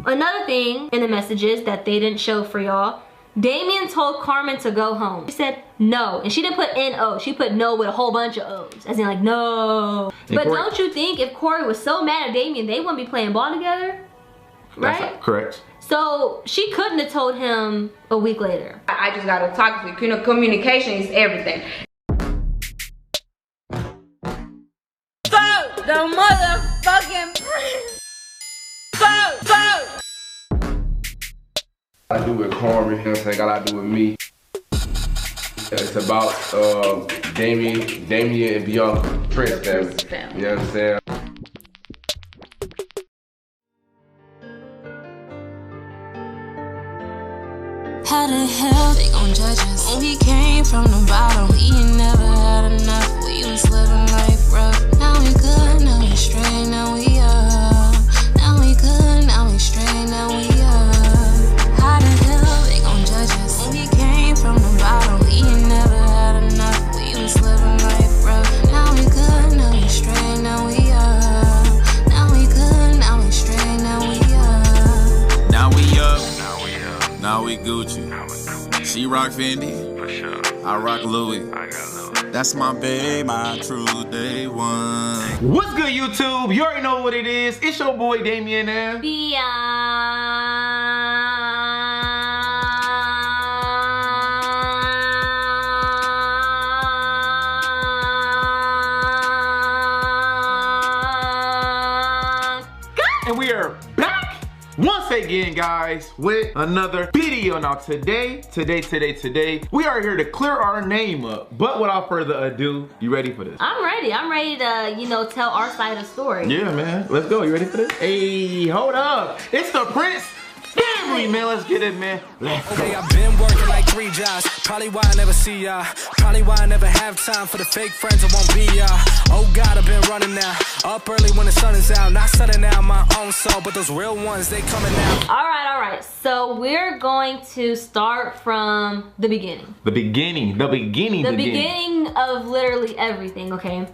Another thing in the messages that they didn't show for y'all, Damien told Carmen to go home. She said no, and she didn't put N-O, she put no with a whole bunch of O's, as in like no. But don't you think if Cory was so mad at Damien, they wouldn't be playing ball together? Right? That's correct. So she couldn't have told him a week later. I just gotta talk to you. You know, communication is everything. Fuck the motherfucking fuck. I do with Carmen, you know what I'm saying? Got to do with me. It's about Damien and Bianca, Prince family. You know what I'm saying? How the hell they gon' judge us when we came from the bottom? We ain't never had enough. We was living life rough. Now we good, now we straight, now we up. Now we good, now we straight, now we up. How the hell they gon' judge us when we came from the bottom? We ain't never had enough. We was living life rough. Now we good, now we straight, now we up. Now we good, now we straight, now we up. Now we up. Now we Gucci. She rock Fendi. I rock Louis. That's my babe, my true day one. What's good, YouTube? You already know what it is. It's your boy Damien and we are back once again, guys, with another video. Now today, we are here to clear our name up. But without further ado, you ready for this? I'm ready. I'm ready to, you know, tell our side of the story. Yeah, man. Let's go. You ready for this? Hey, hold up. It's the Prince family, man. Let's get it, man. Let's go. Okay, I've been working like 3 jobs. Probably why I never see ya. Probably why I never have time for the fake friends that won't be ya. Oh God, I've been running now. Up early when the sun is out. Not sunning out my own soul, but those real ones, they coming out. All right. So we're going to start from the beginning. The beginning of literally everything, okay?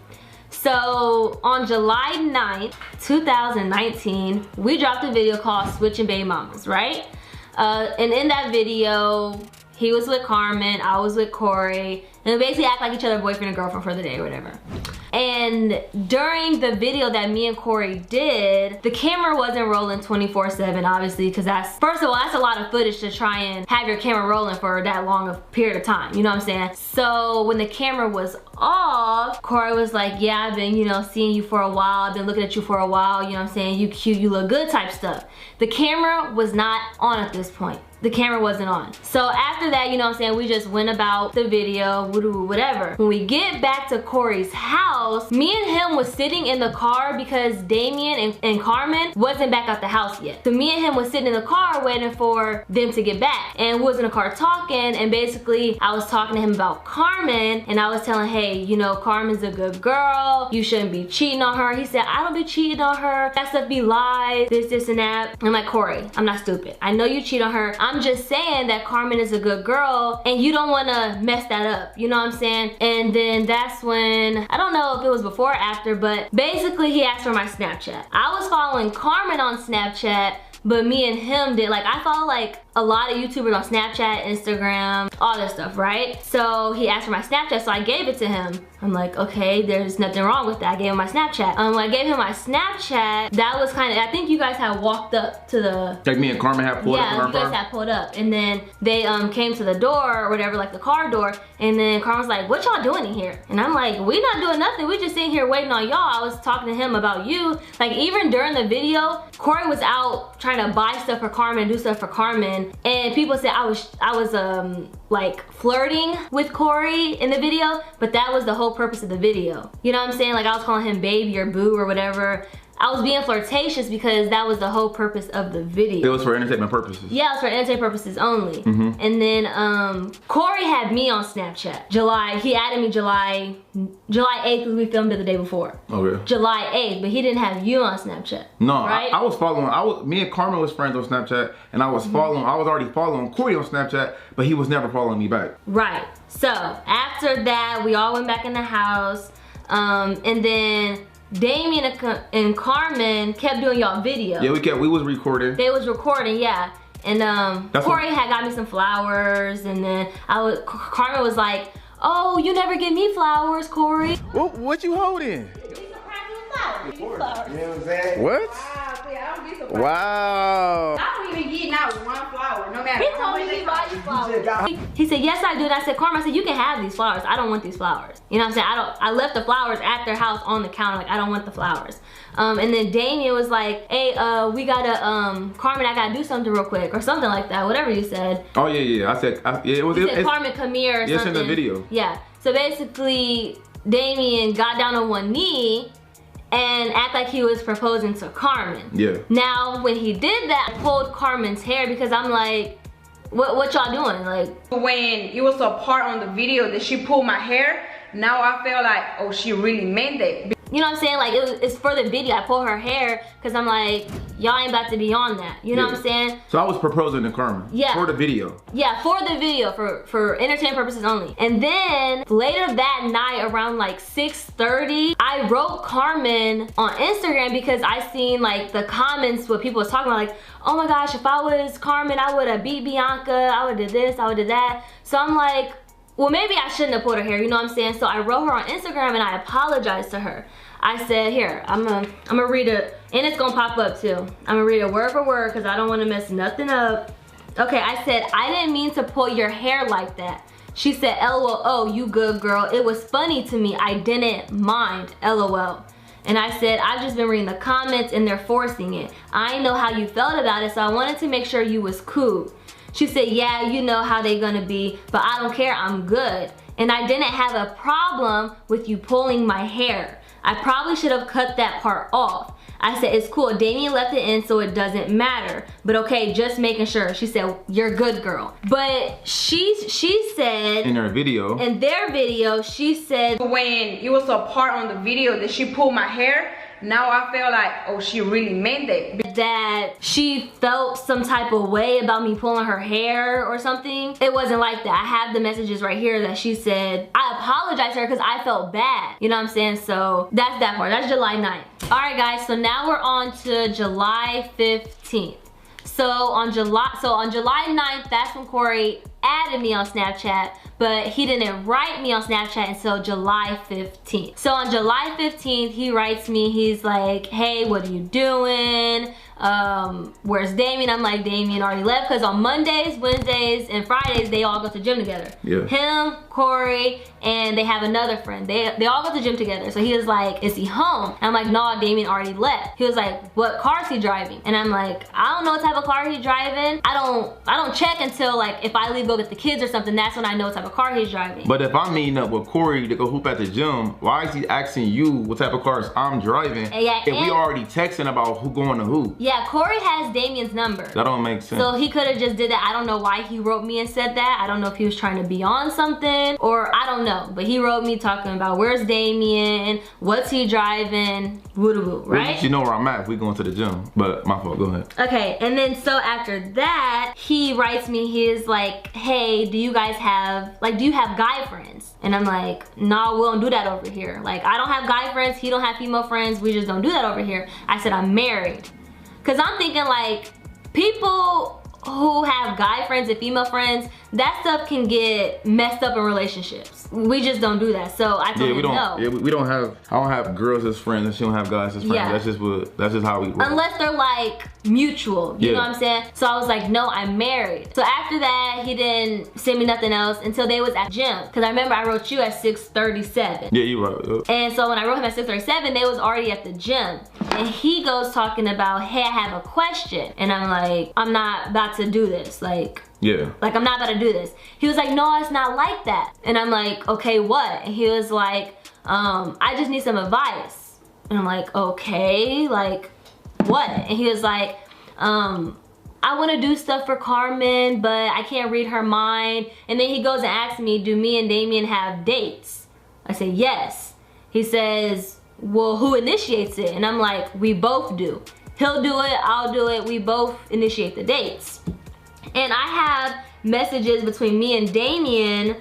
So on July 9th, 2019, we dropped a video called Switching Baby Mamas, right? And in that video, he was with Carmen, I was with Cory, and we basically act like each other boyfriend and girlfriend for the day or whatever. And during the video that me and Cory did, the camera wasn't rolling 24/7, obviously, because that's, first of all, that's a lot of footage to try and have your camera rolling for that long a period of time, you know what I'm saying? So when the camera was off, Cory was like, yeah, I've been, you know, seeing you for a while, I've been looking at you for a while, you know what I'm saying? You cute, you look good type stuff. The camera was not on at this point. The camera wasn't on. So after that, you know what I'm saying, we just went about the video, whatever. When we get back to Cory's house, me and him was sitting in the car because Damien and Carmen wasn't back at the house yet. So me and him was sitting in the car waiting for them to get back. And we was in the car talking, and basically I was talking to him about Carmen, and I was telling, hey, you know, Carmen's a good girl, you shouldn't be cheating on her. He said, I don't be cheating on her, that stuff be lies, this and that. I'm like, Cory, I'm not stupid. I know you cheat on her. I'm just saying that Carmen is a good girl and you don't want to mess that up, you know what I'm saying? And then that's when, I don't know if it was before or after, but basically he asked for my Snapchat. I was following Carmen on Snapchat, but me and him did, like, I follow like a lot of YouTubers on Snapchat, Instagram, all that stuff, right? So he asked for my Snapchat, so I gave it to him. I'm like, okay, there's nothing wrong with that. I gave him my Snapchat. When I gave him my Snapchat, that was kind of, I think you guys had walked up to the... Like me and Carmen had pulled up in our car? Yeah, you guys had pulled up. And then they came to the door or whatever, like the car door, and then Carmen was like, what y'all doing in here? And I'm like, we not doing nothing. We just sitting here waiting on y'all. I was talking to him about you. Like, even during the video, Cory was out trying to buy stuff for Carmen, do stuff for Carmen, and people said I was like flirting with Cory in the video, but that was the whole purpose of the video. You know what I'm saying? Like, I was calling him baby or boo or whatever. I was being flirtatious because that was the whole purpose of the video. It was for entertainment purposes. Yeah, it was for entertainment purposes only. And then Cory had me on Snapchat. He added me July 8th because we filmed it the day before. Okay. July 8th, but he didn't have you on Snapchat. No, right? I was following, me and Carmen was friends on Snapchat, and I was already following Cory on Snapchat, but he was never following me back. Right. So after that, we all went back in the house, and then Damien and Carmen kept doing y'all video. Yeah, we was recording. They was recording, yeah. And Cory had got me some flowers, and then Carmen was like, oh, you never give me flowers, Cory. What you holding? Flowers. You know what I'm saying? What? I don't be surprised. Wow. I don't even get not one flower, no matter He how told much me they he buy you cost. flowers. He said, yes, I do. And I said, Carmen, I said, you can have these flowers. I don't want these flowers. You know what I'm saying? I left the flowers at their house on the counter. Like, I don't want the flowers. And then Damien was like, hey, we gotta, Carmen, I gotta do something real quick, or something like that, whatever you said. Oh, yeah. I said, He said, Carmen, come here, or yes, something. in the video. Yeah. So basically, Damien got down on one knee and act like he was proposing to Carmen. Yeah. Now, when he did that, I pulled Carmen's hair because I'm like, what y'all doing? Like, When it was a part on the video that she pulled my hair, now I feel like, oh, she really meant that. you know what I'm saying? Like, it's for the video. I pulled her hair because I'm like, y'all ain't about to be on that. You know what I'm saying? So I was proposing to Carmen. Yeah. For the video. Yeah, for the video, for entertainment purposes only. And then later that night around like 6:30, I wrote Carmen on Instagram because I seen like the comments what people was talking about, like, oh my gosh, if I was Carmen, I would have beat Bianca, I would have did this, I would have did that. So I'm like, well, maybe I shouldn't have pulled her hair, you know what I'm saying? So I wrote her on Instagram and I apologized to her. I said, here, I'm gonna read it, and it's gonna pop up too. I'm gonna read it word for word because I don't wanna mess nothing up. Okay, I said, I didn't mean to pull your hair like that. She said, LOL, oh, you good girl. It was funny to me, I didn't mind, LOL. And I said, I've just been reading the comments and they're forcing it. I know how you felt about it, so I wanted to make sure you was cool. She said, yeah, you know how they gonna be, but I don't care, I'm good. And I didn't have a problem with you pulling my hair. I probably should have cut that part off. I said, it's cool, Damien left it in so it doesn't matter. But okay, just making sure. She said, you're good, girl. But she said, in her video, in their video, she said, When it was a part on the video that she pulled my hair, now I feel like, oh, she really meant that. That she felt some type of way about me pulling her hair or something. It wasn't like that. I have the messages right here that she said, I apologize to her because I felt bad. You know what I'm saying? So that's that part. That's July 9th. All right, guys. So now we're on to July 15th. So on July 9th, that's when Cory added me on Snapchat, but he didn't write me on Snapchat until July 15th. So on July 15th, he writes me, he's like, hey, what are you doing? Where's Damien? I'm like, Damien already left, because on Mondays, Wednesdays, and Fridays, they all go to gym together. Yeah. Him, Cory, and they have another friend. They all go to gym together. So he was like, is he home? And I'm like, no, Damien already left. He was like, what car is he driving? And I'm like, I don't know what type of car he's driving. I don't check until like if I leave go get the kids or something, that's when I know what type of car he's driving. But if I'm meeting up with Cory to go hoop at the gym, why is he asking you what type of cars I'm driving if we already texting about who going to who? Yeah, Cory has Damien's number. That don't make sense. So he could have just did that. I don't know why he wrote me and said that. I don't know if he was trying to be on something or I don't know. But he wrote me talking about where's Damien, what's he driving, woo-woo, right? You know where I'm at if we going to the gym. But my fault, go ahead. Okay, and then so after that, he writes me, he is like, hey, do you guys have, like, do you have guy friends? And I'm like, no, we don't do that over here. Like, I don't have guy friends, he don't have female friends, we just don't do that over here. I said, I'm married. Cause I'm thinking like, people who have guy friends and female friends, that stuff can get messed up in relationships. We just don't do that. So I told him no. Yeah, we don't have, I don't have girls as friends and she don't have guys as friends. Yeah. That's just how we roll. Unless they're like mutual, you know what I'm saying? So I was like, no, I'm married. So after that, he didn't send me nothing else until they was at gym. Cause I remember I wrote you at 6:37. Yeah, you right. And so when I wrote him at 6:37, they was already at the gym. And he goes talking about, hey, I have a question. And I'm like, I'm not about to do this. Like, I'm not about to do this. He was like, no, it's not like that. And I'm like, okay, what? And he was like, I just need some advice. And I'm like, okay, like what? And he was like, I want to do stuff for Carmen, but I can't read her mind. And then he goes and asks me, do me and Damien have dates? I say, yes. He says, well, who initiates it? And I'm like, we both do. He'll do it, I'll do it, we both initiate the dates. And I have messages between me and Damien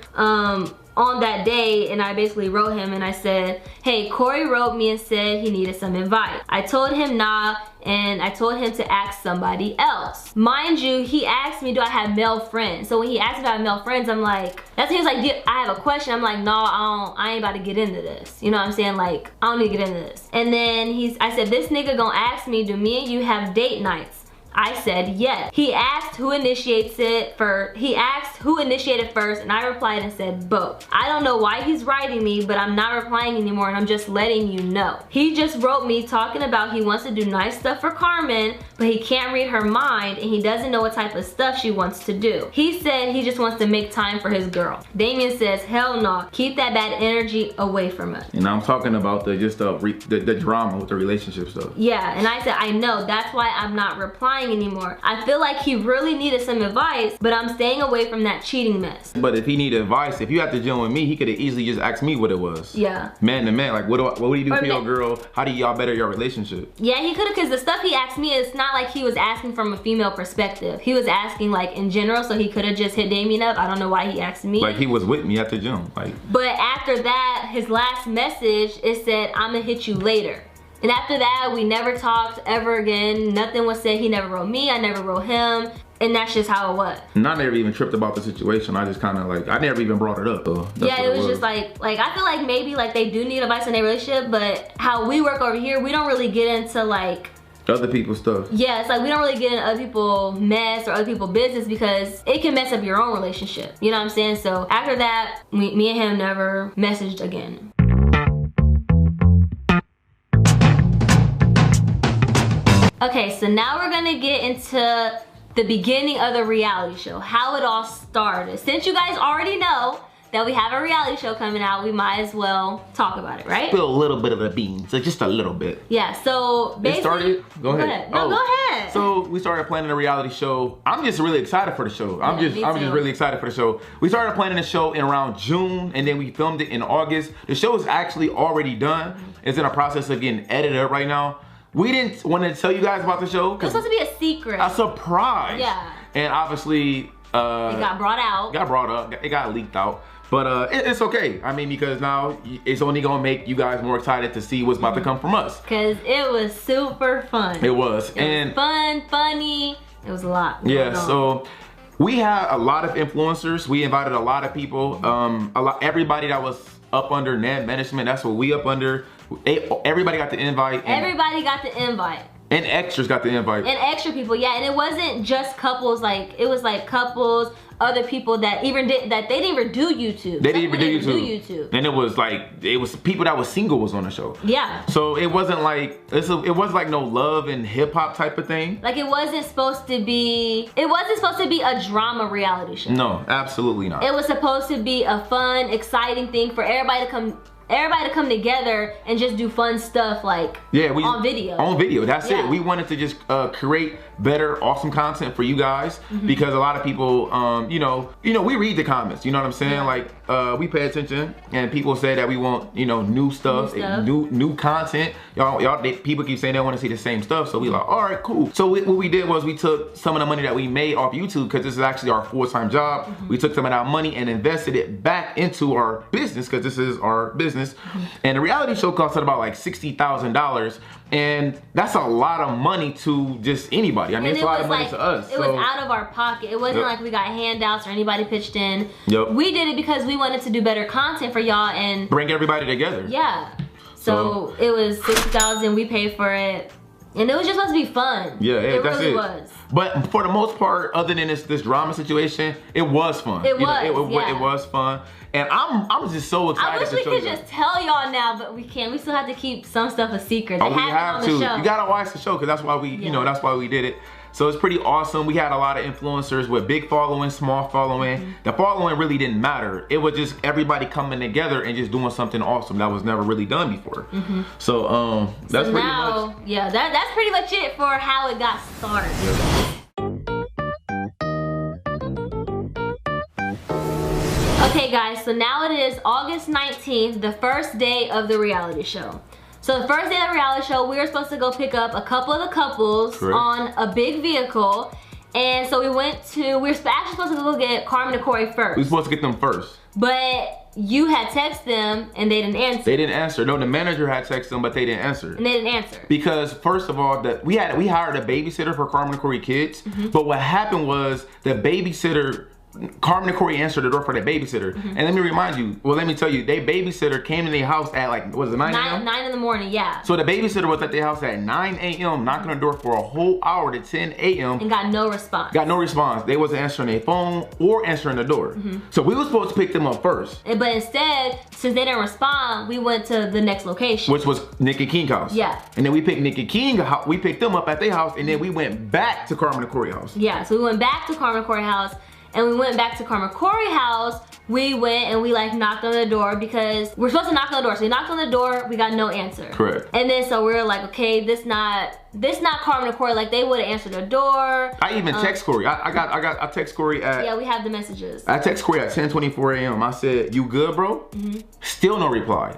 on that day, and I basically wrote him and I said, hey, Cory wrote me and said he needed some advice. I told him nah, and I told him to ask somebody else. Mind you, he asked me, do I have male friends? So when he asked me if I have male friends, I'm like, that's when he was like, I have a question. I'm like, no, I ain't about to get into this. You know what I'm saying? Like, I don't need to get into this. And then I said, this nigga gonna ask me, do me and you have date nights? I said yes. He asked who initiates it first. He asked who initiated first, and I replied and said both. I don't know why he's writing me, but I'm not replying anymore, and I'm just letting you know. He just wrote me talking about he wants to do nice stuff for Carmen, but he can't read her mind, and he doesn't know what type of stuff she wants to do. He said he just wants to make time for his girl. Damien says, hell no, keep that bad energy away from us. And I'm talking about the drama with the relationship stuff. Yeah, and I said, I know, that's why I'm not replying anymore. I feel like he really needed some advice, but I'm staying away from that cheating mess. But if he needed advice, if you have to deal with me, he could have easily just asked me what it was. Yeah. Man to man, like what do you do for your girl? How do y'all better your relationship? Yeah, he could have, because the stuff he asked me, it's not like he was asking from a female perspective. He was asking like in general, so he could have just hit Damien up. I don't know why he asked me. Like he was with me at the gym. Like. But after that, his last message, it said, I'ma hit you later. And after that, we never talked ever again. Nothing was said. He never wrote me, I never wrote him. And that's just how it was. And I never even tripped about the situation. I just kind of like, I never even brought it up though. Yeah, it was just like I feel like maybe like they do need advice in their relationship, but how we work over here, we don't really get into like other people's stuff. Yeah, it's like we don't really get into other people's mess or other people's business because it can mess up your own relationship. You know what I'm saying? So after that, me and him never messaged again. Okay, so now we're gonna get into the beginning of the reality show, how it all started. Since you guys already know that we have a reality show coming out, we might as well talk about it, right? Spill a little bit of the beans, so just a little bit. Yeah, so basically— It started? Go ahead. No, go ahead. So we started planning a reality show. I'm just really excited for the show. I'm just really excited for the show. We started planning the show in around June, and then we filmed it in August. The show is actually already done. It's in a process of getting edited up right now. We didn't want to tell you guys about the show. It was supposed to be a secret. A surprise. Yeah. And obviously, it got brought out. Got brought up. It got leaked out. But it's okay. I mean, because now it's only gonna make you guys more excited to see what's about to come from us. Cause it was super fun. It was. It was fun, funny. It was a lot. Yeah. So we had a lot of influencers. We invited a lot of people. Everybody that was up under Net Management. That's what we up under. Everybody got the invite. Everybody got the invite. And extras got the invite. And extra people, yeah. And it wasn't just couples. Like it was like couples, other people that even they didn't even do YouTube. They didn't even do YouTube. And it was people that was single was on the show. Yeah. So it wasn't like it wasn't like no love and hip hop type of thing. Like it wasn't supposed to be a drama reality show. No, absolutely not. It was supposed to be a fun, exciting thing for everybody to come together and just do fun stuff like on video. On video, that's it. We wanted to just create better, awesome content for you guys because a lot of people, you know, we read the comments. You know what I'm saying? Yeah. Like we pay attention, and people say that we want, you know, new stuff, new content. People keep saying they want to see the same stuff, so we like, all right, cool. So what we did was we took some of the money that we made off YouTube because this is actually our full-time job. We took some of that money and invested it back into our business because this is our business. And the reality show cost about like $60,000, and that's a lot of money to just anybody. I mean, it's a lot of money to us. It was out of our pocket. It wasn't like we got handouts or anybody pitched in. We did it because we wanted to do better content for y'all and bring everybody together. Yeah. So it was $60,000. We paid for it. And it was just supposed to be fun. Yeah, it that's really it. was. But for the most part, other than this drama situation, it was fun. It was fun. And I'm just so excited. I wish we could just tell y'all now, but we can't. We still have to keep some stuff a secret. We have to. You gotta watch the show because that's why we, that's why we did it. So it's pretty awesome. We had a lot of influencers with big following, small following. The following really didn't matter. It was just everybody coming together and just doing something awesome that was never really done before. So that's pretty much. Yeah, that's pretty much it for how it got started. Okay guys, so now it is August 19th, the first day of the reality show. So the first day of the reality show, we were supposed to go pick up a couple of the couples on a big vehicle. And so we were actually supposed to go get Carmen and Cory first. We were supposed to get them first. But you had texted them and they didn't answer. They didn't answer. No, the manager had texted them, but they didn't answer. And they didn't answer. Because first of all, we hired a babysitter for Carmen and Cory kids. But what happened was the babysitter, Carmen and Cory answered the door for the babysitter. And let me remind you, let me tell you, they babysitter came to their house at like, was it 9 a.m.? 9 in the morning, yeah. So the babysitter was at their house at 9 a.m. knocking on the door for a whole hour to 10 a.m. And got no response. Got no response. They wasn't answering their phone or answering the door. So we were supposed to pick them up first. But instead, since they didn't respond, we went to the next location. Which was Nick and King's house. Yeah. And then we picked Nick and King, we picked them up at their house, and then we went back to Carmen and Cory house. Yeah, so we went back to Carmen and Cory house. And we went back to Carmen and Cory house. We went and we like knocked on the door because we're supposed to knock on the door. So we knocked on the door, we got no answer. Correct. And then so we were like, okay, this not Carmen and Cory. Like they would have answered the door. I even text Cory. I text Cory at. Yeah, we have the messages. I text Cory at 10:24 a.m. I said, "You good, bro?" Still no reply.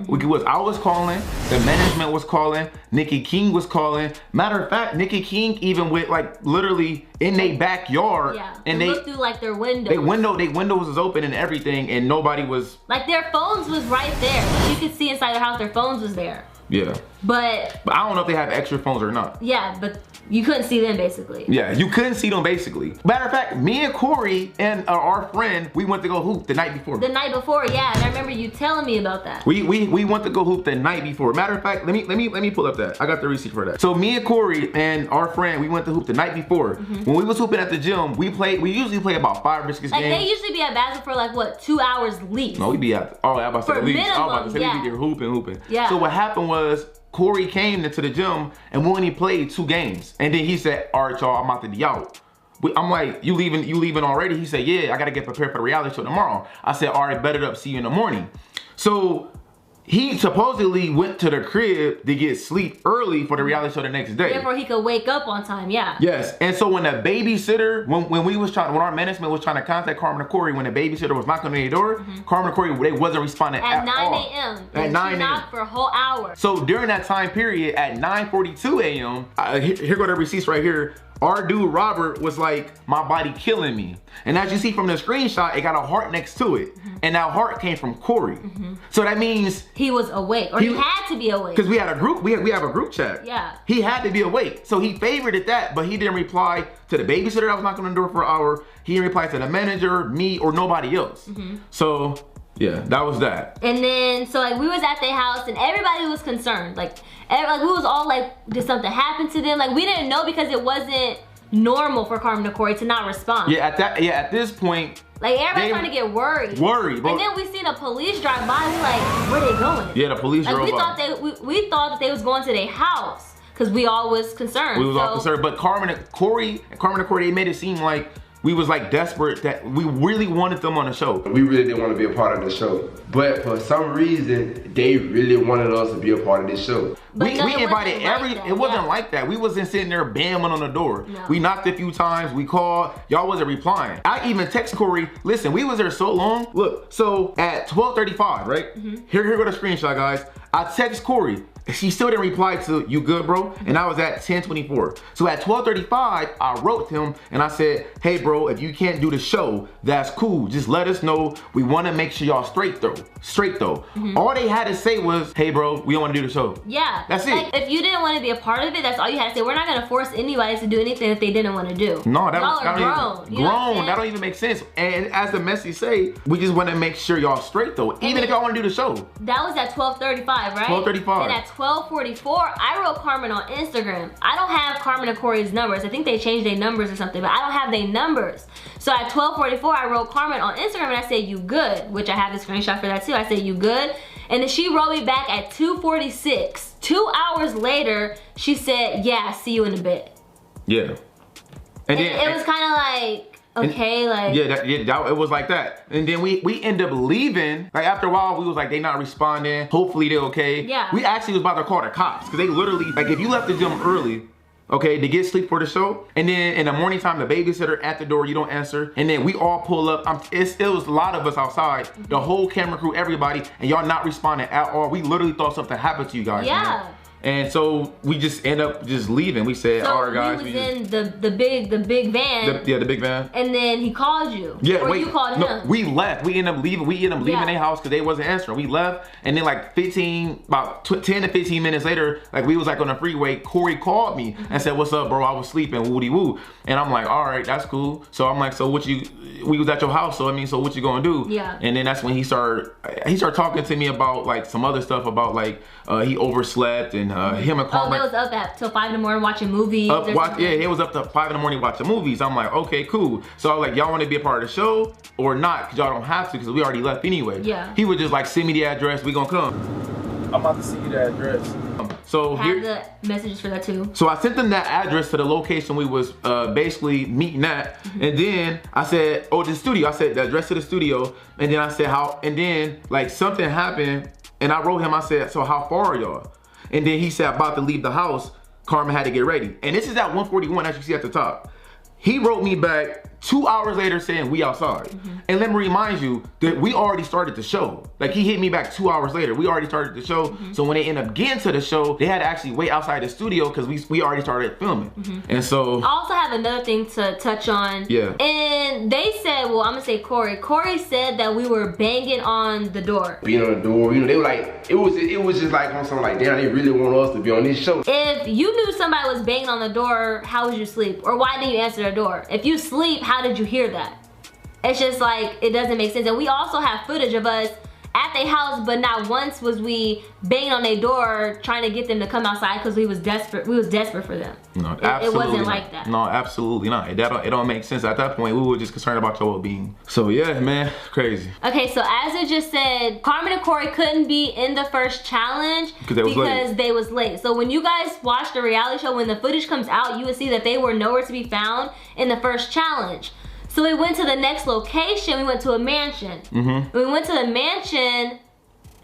I was calling. The management was calling. Nikki King was calling. Matter of fact, Nikki King even went like literally in their backyard. Yeah. And they looked through like their windows. Their windows was open and everything, and nobody was. Like their phones was right there. Like, you could see inside their house. Their phones was there. Yeah. But I don't know if they have extra phones or not. Yeah, but you couldn't see them basically. Yeah, you couldn't see them basically. Matter of fact, me and Cory and our friend, we went to go hoop the night before. The night before, yeah, and I remember you telling me about that. We went to go hoop the night before. Matter of fact, let me pull up that. I got the receipt for that. So me and Cory and our friend, we went to hoop the night before. When we was hooping at the gym, we usually play about 5 or 6 games. Like they usually be at basketball for like what, 2 hours least. No, we be at I was about to say at least. Minimum, I was about to say we be there hooping. Yeah. So what happened was Cory came into the gym and we only played 2 games. And then he said, all right, y'all, I'm about to be out. I'm like, you leaving already? He said, yeah, I gotta get prepared for the reality show tomorrow. I said, all right, bet it up, see you in the morning. So he supposedly went to the crib to get sleep early for the reality show the next day. Therefore, he could wake up on time, yeah. Yes, and so when the babysitter, when our management was trying to contact Carmen and Cory, when the babysitter was knocking on their door, Carmen and Cory, they wasn't responding at 9 all. a.m. At 9 a.m. She knocked for a whole hour. So during that time period, at 9:42 a.m., here go the receipts right here. Our dude Robert was like, my body killing me. And as you see from the screenshot, it got a heart next to it. And that heart came from Cory. So that means he was awake, or he had to be awake. Because we had a group, we have a group chat. Yeah. He had to be awake. So he favorited that, but he didn't reply to the babysitter that was knocking on the door for an hour. He didn't reply to the manager, me, or nobody else. So yeah, that was that. And then, so like we was at their house and everybody was concerned. Like we was all like, did something happen to them? Like we didn't know because it wasn't normal for Carmen and Cory to not respond. Yeah, at this point, like everybody started to get worried. But and then we seen a police drive by. We like, where they going? Yeah, the police drove by. We thought that they was going to their house because we all was concerned. We was all concerned, but Carmen and Cory, they made it seem like we was like desperate, that we really wanted them on the show. We really didn't want to be a part of the show. But for some reason, they really wanted us to be a part of this show. But we invited it wasn't like that. We wasn't sitting there bamming on the door. No. We knocked a few times, we called, y'all wasn't replying. I even text Cory, listen, we was there so long. Look, so at 12:35, right? Here go the screenshot, guys. I text Cory. She still didn't reply to you good, bro? And I was at 10:24. So at 12:35, I wrote him and I said, hey bro, if you can't do the show, that's cool. Just let us know. We wanna make sure y'all straight though. All they had to say was, hey bro, we don't wanna do the show. Yeah. That's it. Like, if you didn't want to be a part of it, that's all you had to say. We're not gonna force anybody to do anything that they didn't want to do. No, y'all are grown. That don't even make sense. And as the message say, we just wanna make sure y'all straight though, even if y'all wanna do the show. That was at 12:35, right? 12:35. And at 12:44, I wrote Carmen on Instagram. I don't have Carmen and Cory's numbers. I think they changed their numbers or something, but I don't have their numbers. So at 12:44, I wrote Carmen on Instagram and I said, you good? Which I have the screenshot for that too. I said, you good? And then she wrote me back at 2:46. 2 hours later, she said, yeah, see you in a bit. Yeah. And then it was kind of like, okay, like. Yeah, it was like that. And then we end up leaving. Like after a while, we was like, they not responding. Hopefully they're okay. Yeah. We actually was about to call the cops. Because they literally, like if you left the gym early, okay, to get sleep for the show, and then in the morning time, the babysitter at the door, you don't answer, and then we all pull up. It was a lot of us outside, the whole camera crew, everybody, and y'all not responding at all. We literally thought something happened to you guys. Yeah. Man. And so we just end up just leaving. We said, all right, guys. We was in the big van. The big van. And then he called you. Yeah, or wait. you called him. We left. We ended up leaving. Their house because they wasn't answering. We left, and then like 10 to 15 minutes later, like we was like on the freeway. Cory called me and said, "What's up, bro? I was sleeping, woody woo." And I'm like, "All right, that's cool." So I'm like, "So we was at your house, so I mean, so what you gonna do?" Yeah. And then that's when he started talking to me about like some other stuff about like he overslept and him and Carmen. Oh, they was up till 5 in the morning watching movies. Yeah, he was up to 5 in the morning watching movies. I'm like, okay, cool. So I was like, y'all want to be a part of the show or not? Cause y'all don't have to, cause we already left anyway. Yeah. He would just like send me the address. We gonna come. I'm about to see you the address. So have the messages for that too. So I sent them that address to the location we was basically meeting at, and then I said, "Oh, the studio." I said the address to the studio, and then I said how, and then like something happened, and I wrote him. I said, "So how far are y'all?" And then he said, "About to leave the house. Carmen had to get ready." And this is at 141, as you see at the top. He wrote me back 2 hours later saying we outside. And let me remind you that we already started the show. Like he hit me back 2 hours later. We already started the show. So when they end up getting to the show, they had to actually wait outside the studio because we already started filming. And so I also have another thing to touch on. Yeah. And they said, well, I'm gonna say Cory. Cory said that we were banging on the door. Being on the door, you know, they were like, it was just like on something like, damn, they really want us to be on this show. If you knew somebody was banging on the door, how would you sleep? Or why didn't you answer the door? If you sleep, how did you hear that? It's just like, it doesn't make sense. And we also have footage of us at their house, but not once was we banging on their door trying to get them to come outside because we was desperate for them. No, it wasn't like that. No, absolutely not. It don't make sense. At that point, we were just concerned about your well-being. So yeah, man, crazy. Okay, so as it just said, Carmen and Cory couldn't be in the first challenge because they was late. So when you guys watch the reality show, when the footage comes out, you will see that they were nowhere to be found in the first challenge. So we went to the next location. We went to a mansion. When we went to the mansion,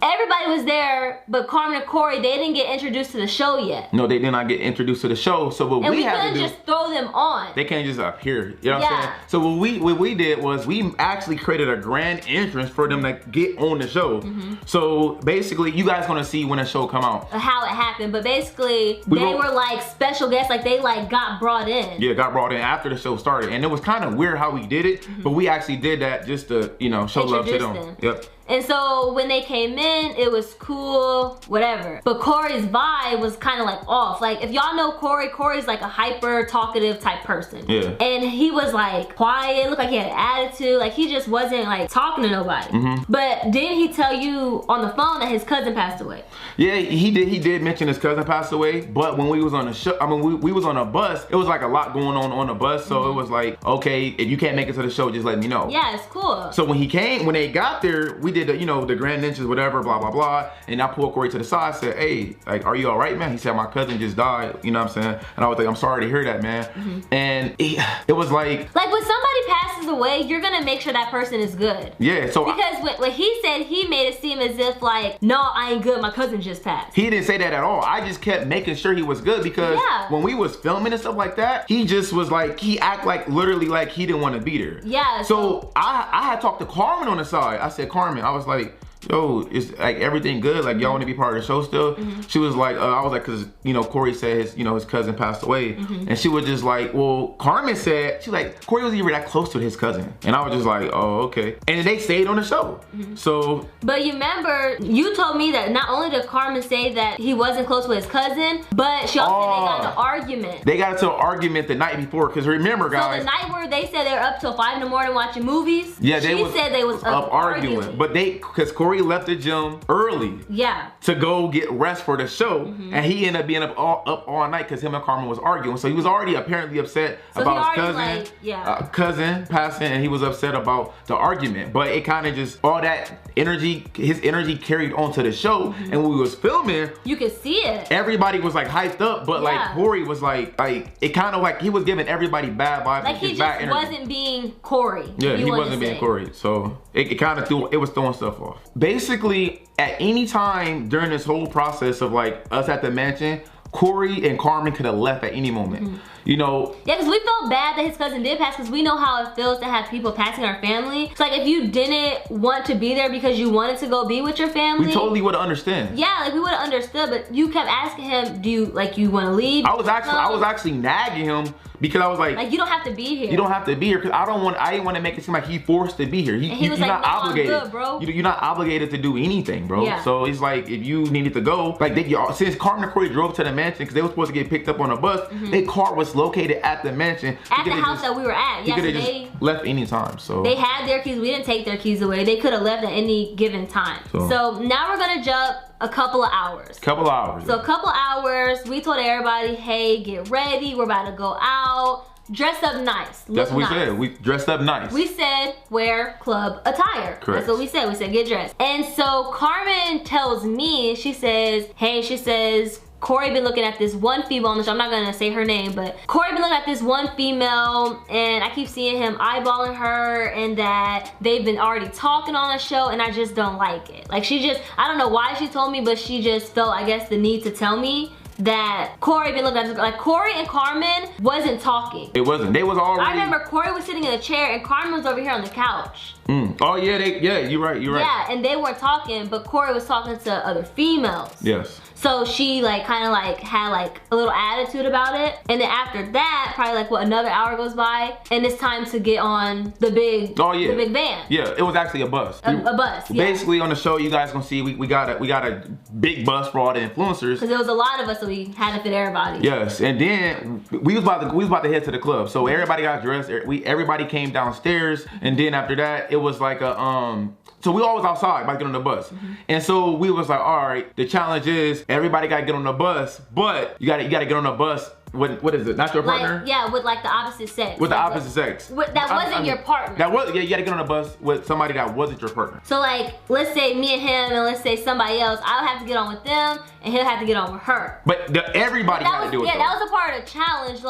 everybody was there, but Carmen and Cory, they didn't get introduced to the show yet. No, they did not get introduced to the show. So what we had to do, couldn't just throw them on. They can't just appear. You know what I'm saying? So what we did was we actually created a grand entrance for them to get on the show. So basically, you guys gonna see when the show come out how it happened. But basically, they were like special guests, like they like got brought in. Yeah, got brought in after the show started, and it was kind of weird how we did it, but we actually did that just to show love to them. Yep. And so when they came in, it was cool, whatever. But Cory's vibe was kind of like off. Like if y'all know Cory, Cory's like a hyper talkative type person. Yeah. And he was like quiet, looked like he had an attitude. Like he just wasn't like talking to nobody. But didn't he tell you on the phone that his cousin passed away? Yeah, he did mention his cousin passed away, but when we was on the show, I mean, we was on a bus, it was like a lot going on the bus, so it was like, okay, if you can't make it to the show, just let me know. Yeah, it's cool. So when they got there, we did the grand entrance, whatever, blah, blah, blah, and I pulled Cory to the side, said, hey, like, are you all right, man? He said, my cousin just died, you know what I'm saying? And I was like, I'm sorry to hear that, man. And it was like when somebody passes away, you're gonna make sure that person is good. Yeah, so because what he said, he made it seem as if like, no, I ain't good, my cousin just passed. He didn't say that at all. I just kept making sure he was good because when we was filming and stuff like that, he just was like, he act like literally like he didn't want to be there. Yeah. So I had talked to Carmen on the side. I said, Carmen, I was like, yo, is like everything good? Like y'all want to be part of the show still? She was like, I was like, cause Cory said his cousin passed away, and she was just like, well, Carmen said, she's like, Cory wasn't even that close to his cousin, and I was just like, oh, okay. And they stayed on the show. So, but you remember, you told me that not only did Carmen say that he wasn't close with his cousin, but she also said they got in an argument. They got into an argument the night before, cause remember, guys. So the night where they said they were up till 5 in the morning watching movies. Yeah, she said they was up arguing. But cause Cory left the gym early. Yeah. To go get rest for the show, and he ended up being up all night because him and Carmen was arguing. So he was already apparently upset about his cousin, cousin passing, and he was upset about the argument. But it kind of just all that energy, his energy carried onto the show, and when we was filming, you could see it. Everybody was like hyped up, but like Cory was like it kind of like he was giving everybody bad vibes. Like he just wasn't being Cory. Yeah, he wasn't being Cory. So it kind of was throwing stuff off. Basically, at any time during this whole process of like us at the mansion, Cory and Carmen could have left at any moment. you know. Yeah, because we felt bad that his cousin did pass, because we know how it feels to have people passing our family. It's like if you didn't want to be there because you wanted to go be with your family, we totally would understand. Yeah, like we would have understood, but you kept asking him, do you want to leave? I was actually nagging him because I was like, you don't have to be here. You don't have to be here, because I didn't want to make it seem like he forced to be here. He was you're like, not obligated. I'm good, bro. You're not obligated to do anything, bro. Yeah. So it's like, if you needed to go, like since Carmen and Cory drove to the mansion, because they were supposed to get picked up on a bus, their car was located at the mansion. At the house that we were at. Yeah, so they just left any time. So they had their keys. We didn't take their keys away. They could have left at any given time. So now we're gonna jump a couple of hours. So a couple hours, we told everybody, hey, get ready. We're about to go out. Dress up nice. That's what we said. We dressed up nice. We said wear club attire. Correct. That's what we said. We said get dressed. And so Carmen tells me, she says, Cory been looking at this one female on the show. I'm not gonna say her name, but Cory been looking at this one female, and I keep seeing him eyeballing her, and that they've been already talking on the show, and I just don't like it. Like I don't know why she told me, but she just felt, I guess, the need to tell me that Cory been looking at this, like Cory and Carmen wasn't talking. It wasn't. They was already. I remember Cory was sitting in a chair and Carmen was over here on the couch. Oh yeah, you're right. Yeah, and they weren't talking, but Cory was talking to other females. Yes. So she kind of had a little attitude about it. And then after that, probably another hour goes by, and it's time to get on the big van. Yeah, it was actually a bus. A bus, yeah. Basically on the show, you guys gonna see we got a big bus for all the influencers. Because there was a lot of us, so we had to fit everybody. Yes, and then we was about to head to the club. So everybody got dressed. Everybody came downstairs, and then after that, it was like a so we always outside by getting on the bus. And so we was like, all right, the challenge is everybody gotta get on the bus, but you gotta get on the bus with, what is it, not your partner? Yeah, with the opposite sex. With the opposite sex. That wasn't your partner. Yeah, you gotta get on the bus with somebody that wasn't your partner. So let's say me and him, and let's say somebody else, I'll have to get on with them, and he'll have to get on with her. But everybody had to do it. Yeah, that was a part of the challenge.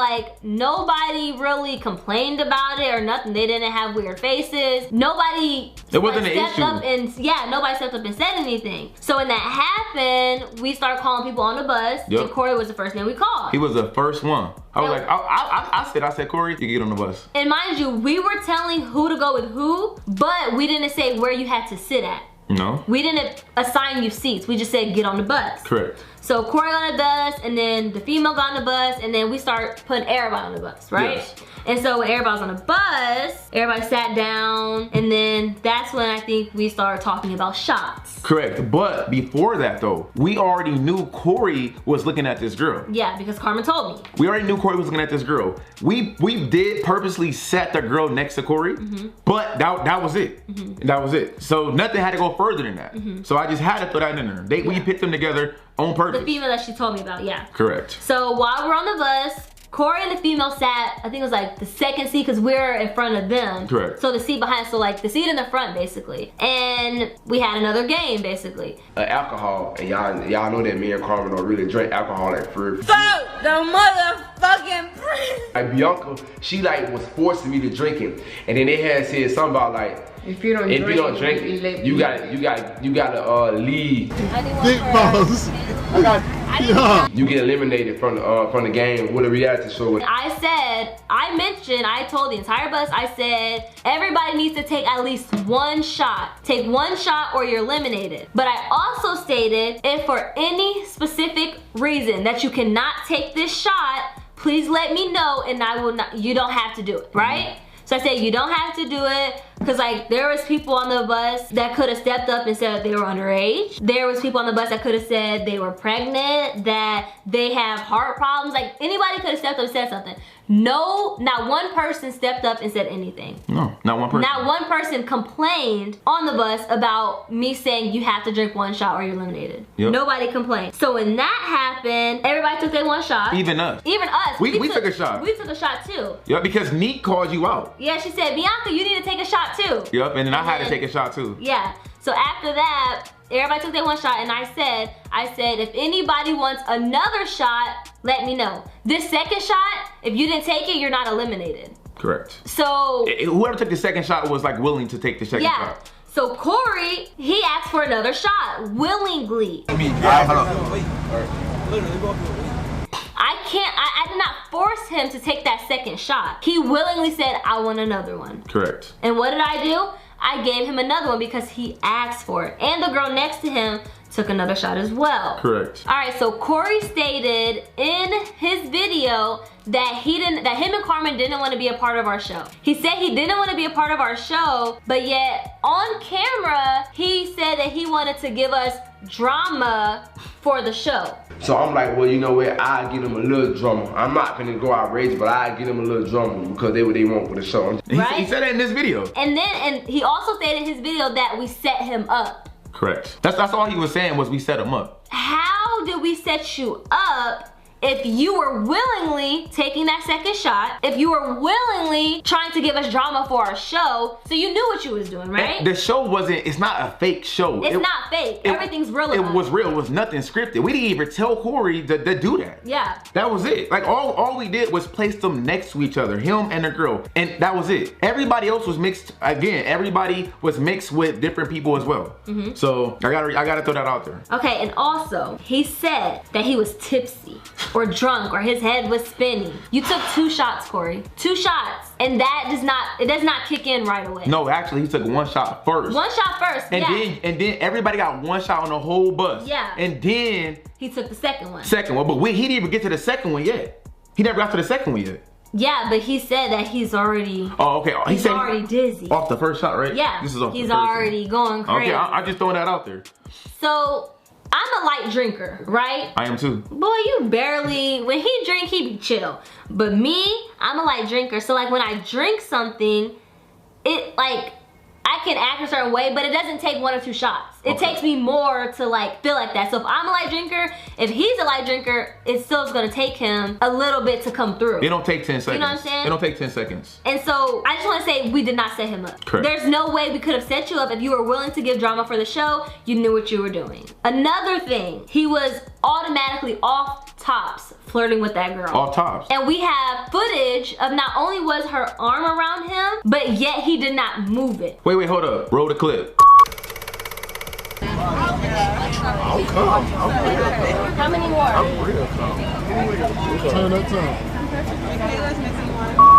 Nobody really complained about it or nothing. They didn't have weird faces. Nobody wasn't an issue. Nobody stepped up and said anything. So when that happened, we started calling people on the bus, and Cory was the first name we called. He was the first one. I said, Cory, you can get on the bus. And mind you, we were telling who to go with who, but we didn't say where you had to sit at. No. We didn't assign you seats. We just said get on the bus. Correct. So Cory got on the bus, and then the female got on the bus, and then we start putting everybody on the bus, right? Yes. And so when everybody was on the bus, everybody sat down, and then that's when I think we started talking about shots. Correct, but before that though, we already knew Cory was looking at this girl. Yeah, because Carmen told me. We already knew Cory was looking at this girl. We did purposely set the girl next to Cory, but that was it. That was it. So nothing had to go further than that. So I just had to throw that in there. We picked them together on purpose. The female that she told me about, yeah. Correct. So while we're on the bus, Cory and the female sat, I think it was the second seat, because we're in front of them. Correct. So the seat behind, so the seat in the front basically. And we had another game basically. Alcohol, and y'all know that me and Carmen don't really drink alcohol for real. Fuck the motherfucking Like Bianca, she was forcing me to drink it. And then they had said something about if you don't drink it, you gotta leave. Big balls. You get eliminated from the game with a reality show. I told the entire bus, I said, everybody needs to take at least one shot. Take one shot or you're eliminated. But I also stated, if for any specific reason that you cannot take this shot, please let me know and I will not, you don't have to do it, right? So I said, you don't have to do it, because there was people on the bus that could have stepped up and said they were underage. There was people on the bus that could have said they were pregnant, that they have heart problems. Anybody could have stepped up and said something. No, not one person stepped up and said anything. No, not one person. Not one person complained on the bus about me saying you have to drink one shot or you're eliminated. Yep. Nobody complained. So when that happened, everybody took their one shot. Even us. Even us. We took a shot. We took a shot too. Yeah, because Neek called you out. Yeah, she said, Bianca, you need to take a shot too. Yep, and then I had to take a shot too. Yeah, so after that, everybody took their one shot, and I said, if anybody wants another shot, let me know. This second shot, if you didn't take it, you're not eliminated. Correct. So whoever took the second shot was willing to take the second shot. So Cory, he asked for another shot willingly. I I did not force him to take that second shot. He willingly said, I want another one. Correct. And what did I do? I gave him another one because he asked for it. And the girl next to him took another shot as well. Correct. All right, so Cory stated in his video that him and Carmen didn't want to be a part of our show. He said he didn't want to be a part of our show, but yet on camera, he said that he wanted to give us drama for the show. So I'm like, well, you know what? I give them a little drama. I'm not gonna go outrageous, but I give them a little drama because they what they want for the show. Right? He said that in this video. And he also stated in his video that we set him up. Correct. That's all he was saying was we set him up. How did we set you up if you were willingly taking that second shot, if you were willingly trying to give us drama for our show, so you knew what you was doing, right? And the show wasn't, it's not a fake show. It's not fake. Everything's real. It was real. It was nothing scripted. We didn't even tell Cory to do that. Yeah. That was it. Like all we did was place them next to each other, him and the girl, and that was it. Everybody else was mixed. Again, everybody was mixed with different people as well. So I gotta throw that out there. Okay, and also he said that he was tipsy or drunk or his head was spinning. You took 2 shots, Cory. 2 shots, and that does not kick in right away. No, actually he took 1 shot first. 1 shot first, and then everybody got 1 shot on the whole bus. Yeah. And then he took the second one. But he didn't even get to the second one yet. He never got to the second one yet. Yeah, but he said that he's already. Oh, okay. He's already dizzy. Off the first shot, right? Yeah. This is off he's the first already going crazy. Okay, I just throwing that out there. So I'm a light drinker, right? I am too. Boy, you barely, when he drink, he be chill. But me, I'm a light drinker. So like when I drink something, it like, I can act a certain way, but it doesn't take 1 or 2 shots. It takes me more to like feel like that. So if I'm a light drinker, if he's a light drinker, it still is gonna take him a little bit to come through. It don't take 10 seconds. You know what I'm saying? It don't take 10 seconds. And so I just wanna say we did not set him up. Correct. There's no way we could have set you up. If you were willing to give drama for the show, you knew what you were doing. Another thing, he was automatically off tops flirting with that girl. Off tops. And we have footage of not only was her arm around him, but yet he did not move it. Wait, hold up. Roll the clip. I'm calm. How many more? I'm real calm. Turn that time.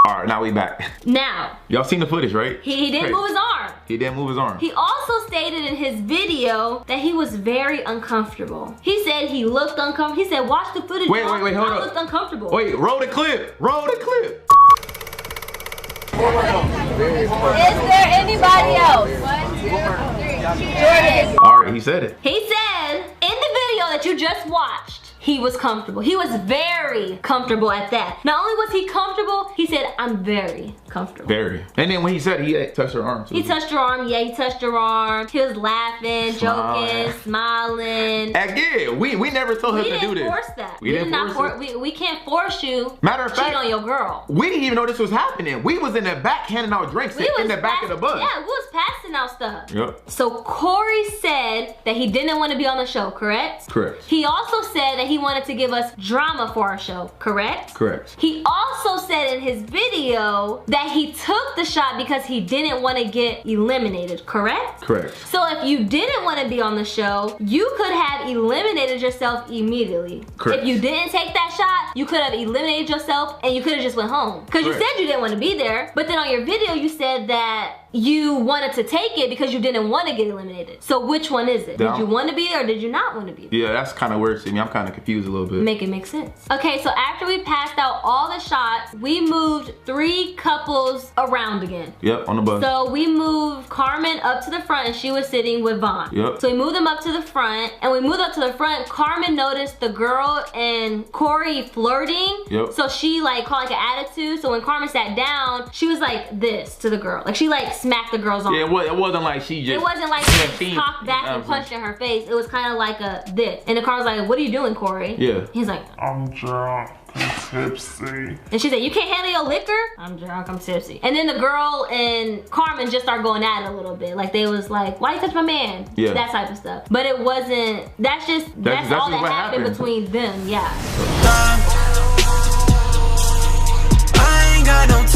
All right, now we back. Now. Y'all seen the footage, right? He didn't move his arm. He didn't move his arm. He also stated in his video that he was very uncomfortable. He said he looked uncomfortable. He said, watch the footage. Wait, hold I up. looked uncomfortable. Wait, roll the clip. Roll the clip. Is there anybody else? 1, 2, 3. Jordan. All right, he said it. He said in the video that you just watched, he was comfortable. He was very comfortable at that. Not only was he comfortable, he said, I'm very comfortable. Very. And then when he said he touched her arm too. He touched her arm, yeah, he touched her arm. He was laughing, joking, smiling. Again, we never told him to do this. We didn't force that. We didn't force it. We can't force you Matter of to cheat fact, on your girl. We didn't even know this was happening. We was in the back handing out drinks in the back of the bus. Yeah, we was passing out stuff. Yep. So Cory said that he didn't want to be on the show, correct? Correct. He also said that he wanted to give us drama for our show, correct? Correct. He also said in his video that he took the shot because he didn't want to get eliminated, correct? Correct. So if you didn't want to be on the show, you could have eliminated yourself immediately. Correct. If you didn't take that shot, you could have eliminated yourself and you could have just went home. Because you said you didn't want to be there, but then on your video you said that you wanted to take it because you didn't want to get eliminated. So which one is it? Did you want to be there or did you not want to be there? Yeah, that's kind of weird to me. I'm kind of confused a little bit. Make it make sense. Okay, so after we passed out all the shots, we moved 3 couples around again. Yep, on the bus. So we moved Carmen up to the front and she was sitting with Vaughn. Yep. So we moved them up to the front, and we moved up to the front. Carmen noticed the girl and Cory flirting. Yep. So she like called like an attitude. So when Carmen sat down, she was like this to the girl. Like she like smacked the girl's arm. Yeah, it wasn't like she just. It wasn't like she talked back and punched in her face. It was kind of like a this. And the car was like, "What are you doing, Cory?" Yeah. He's like, I'm drunk. I'm tipsy. and she said, "You can't handle your liquor?" "I'm drunk, I'm tipsy." And then the girl and Carmen just started going at it a little bit. Like they was like, "Why you touch my man?" Yeah. That type of stuff. But it wasn't, that's all just that what happened happened. between them, yeah. I ain't got no time.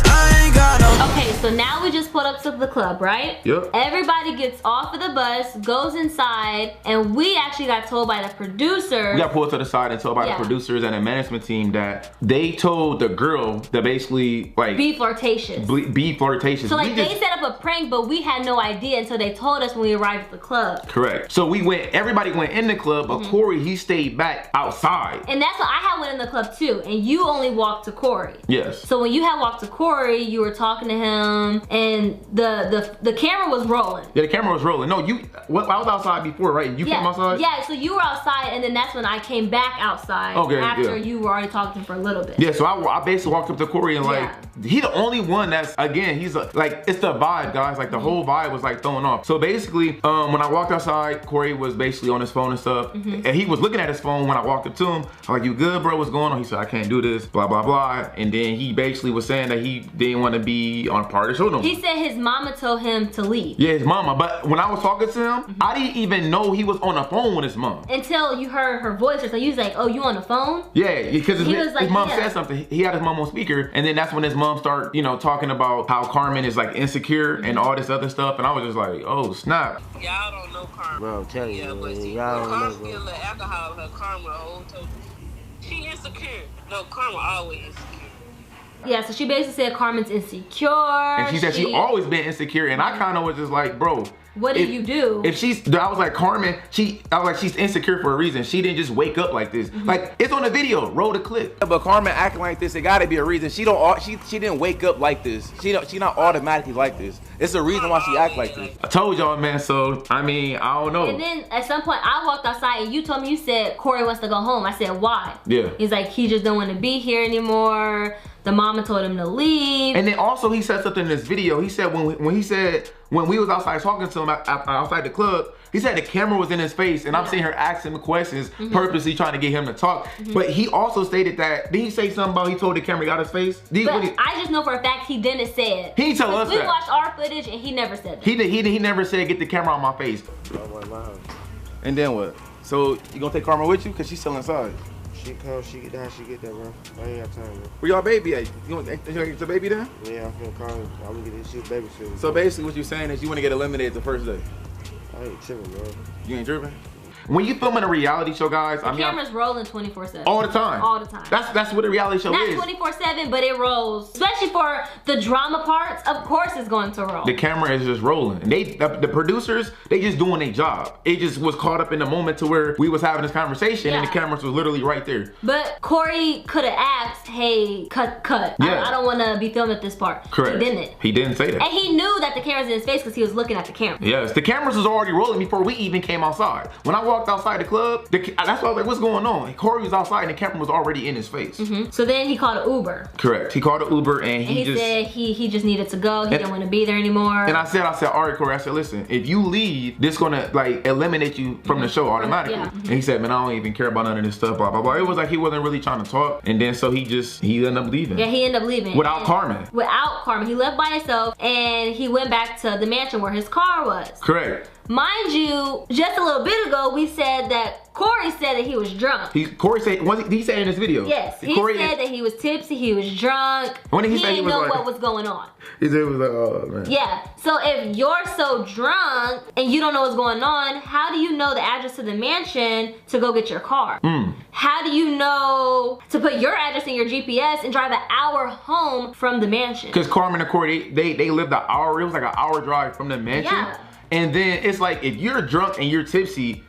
I ain't got no. Okay, so now we just pulled up to the club, right? Yep. Everybody gets off of the bus, goes inside, and we actually got told by the producer. We got pulled to the side and told by the producers and the management team that they told the girl that basically like be flirtatious. Be flirtatious. So like they set up a prank, but we had no idea until they told us when we arrived at the club. Correct. So everybody went in the club, but Cory, he stayed back outside. And that's what I had went in the club too, and you only walked to Cory. Yes. So when you had walked to Cory, you were talking to him, and the camera was rolling. Yeah, the camera was rolling. No, I was outside before, right? You came outside? Yeah, so you were outside, and then that's when I came back outside after you were already talking to him for a little bit. Yeah, so I basically walked up to Cory and like, he the only one that's, again, he's like, it's the vibe, guys. Like the whole vibe was like thrown off. So basically, when I walked outside, Cory was basically on his phone and stuff. And he was looking at his phone when I walked up to him. I'm like, you good, bro? What's going on? He said, I can't do this, blah, blah, blah. And then he basically was saying that he didn't want to be on a part of the show no more. He said his mama told him to leave. Yeah, his mama. But when I was talking to him, I didn't even know he was on the phone with his mom. Until you heard her voice, so you was like, oh, you on the phone? Yeah, because his mom said something. He had his mom on speaker, and then that's when his mom started, you know, talking about how Carmen is like insecure and all this other stuff, and I was just like, oh, snap. Y'all don't know Carmen. Bro, I'm telling you, but see, y'all don't know, Carmen bro. get a little alcohol in her. Carmen old told she insecure. No, Carmen always insecure. Yeah, so she basically said Carmen's insecure. And she said she always been insecure, and I kind of was just like, bro, what did you do? If I was like, Carmen, I was like, she's insecure for a reason. She didn't just wake up like this. Like, it's on the video, roll the clip. But Carmen acting like this, it gotta be a reason. She didn't wake up like this. She not automatically like this. It's a reason why she act like this. I told y'all, man, so, I mean, I don't know. And then at some point, I walked outside and you told me, you said, Cory wants to go home. I said, why? Yeah. He's like, he just don't want to be here anymore. The mama told him to leave. And then also he said something in this video. He said when we was outside talking to him outside the club, he said the camera was in his face, and I'm seeing her asking him questions, purposely trying to get him to talk. But he also stated that, did he say something about he told the camera he got his face? I just know for a fact he didn't say it. He didn't tell us that. We watched our footage and he never said that. He never said get the camera on my face. And then what? So you gonna take Carmen with you? Cause she's still inside. She come, she get down, she get that, bro. I ain't got time, bro. Where y'all baby at? You gonna get the baby then? Yeah, I'm gonna call him. I'm gonna get this shit babysitter. So basically what you're saying is you wanna get eliminated the first day? I ain't tripping, bro. You ain't tripping? When you filming a reality show, guys, the camera's rolling 24/7. All the time. All the time. That's what a reality show is. Not 24/7, but it rolls. Especially for the drama parts, of course it's going to roll. The camera is just rolling. And the producers, they just doing their job. It just was caught up in the moment to where we was having this conversation and the cameras was literally right there. But Cory could have asked, hey, cut. Yeah. I don't want to be filmed at this part. Correct. He didn't. He didn't say that. And he knew that the camera's in his face because he was looking at the camera. Yes, the cameras was already rolling before we even came outside. When I walked outside the club, that's why I was like, what's going on? Cory was outside and the camera was already in his face. So then he called an Uber. Correct. He called an Uber and he just said he just needed to go. He didn't want to be there anymore. And I said, all right, Cory, I said, listen, if you leave, this gonna like eliminate you from the show automatically. And he said, man, I don't even care about none of this stuff, blah, blah, blah. It was like he wasn't really trying to talk. And then so he ended up leaving. Yeah, he ended up leaving. Without Carmen. Without Carmen. He left by himself and he went back to the mansion where his car was. Correct. Mind you, just a little bit ago, we said that Cory said that he was drunk. Cory said, he said in this video. Yes, he said that he was tipsy, he was drunk. When he didn't know what was going on. He said it was like, oh man. Yeah, so if you're so drunk and you don't know what's going on, how do you know the address to the mansion to go get your car? How do you know to put your address in your GPS and drive an hour home from the mansion? Because Carmen and Cory, they lived an hour, it was like an hour drive from the mansion. Yeah. And then it's like, if you're drunk and you're tipsy,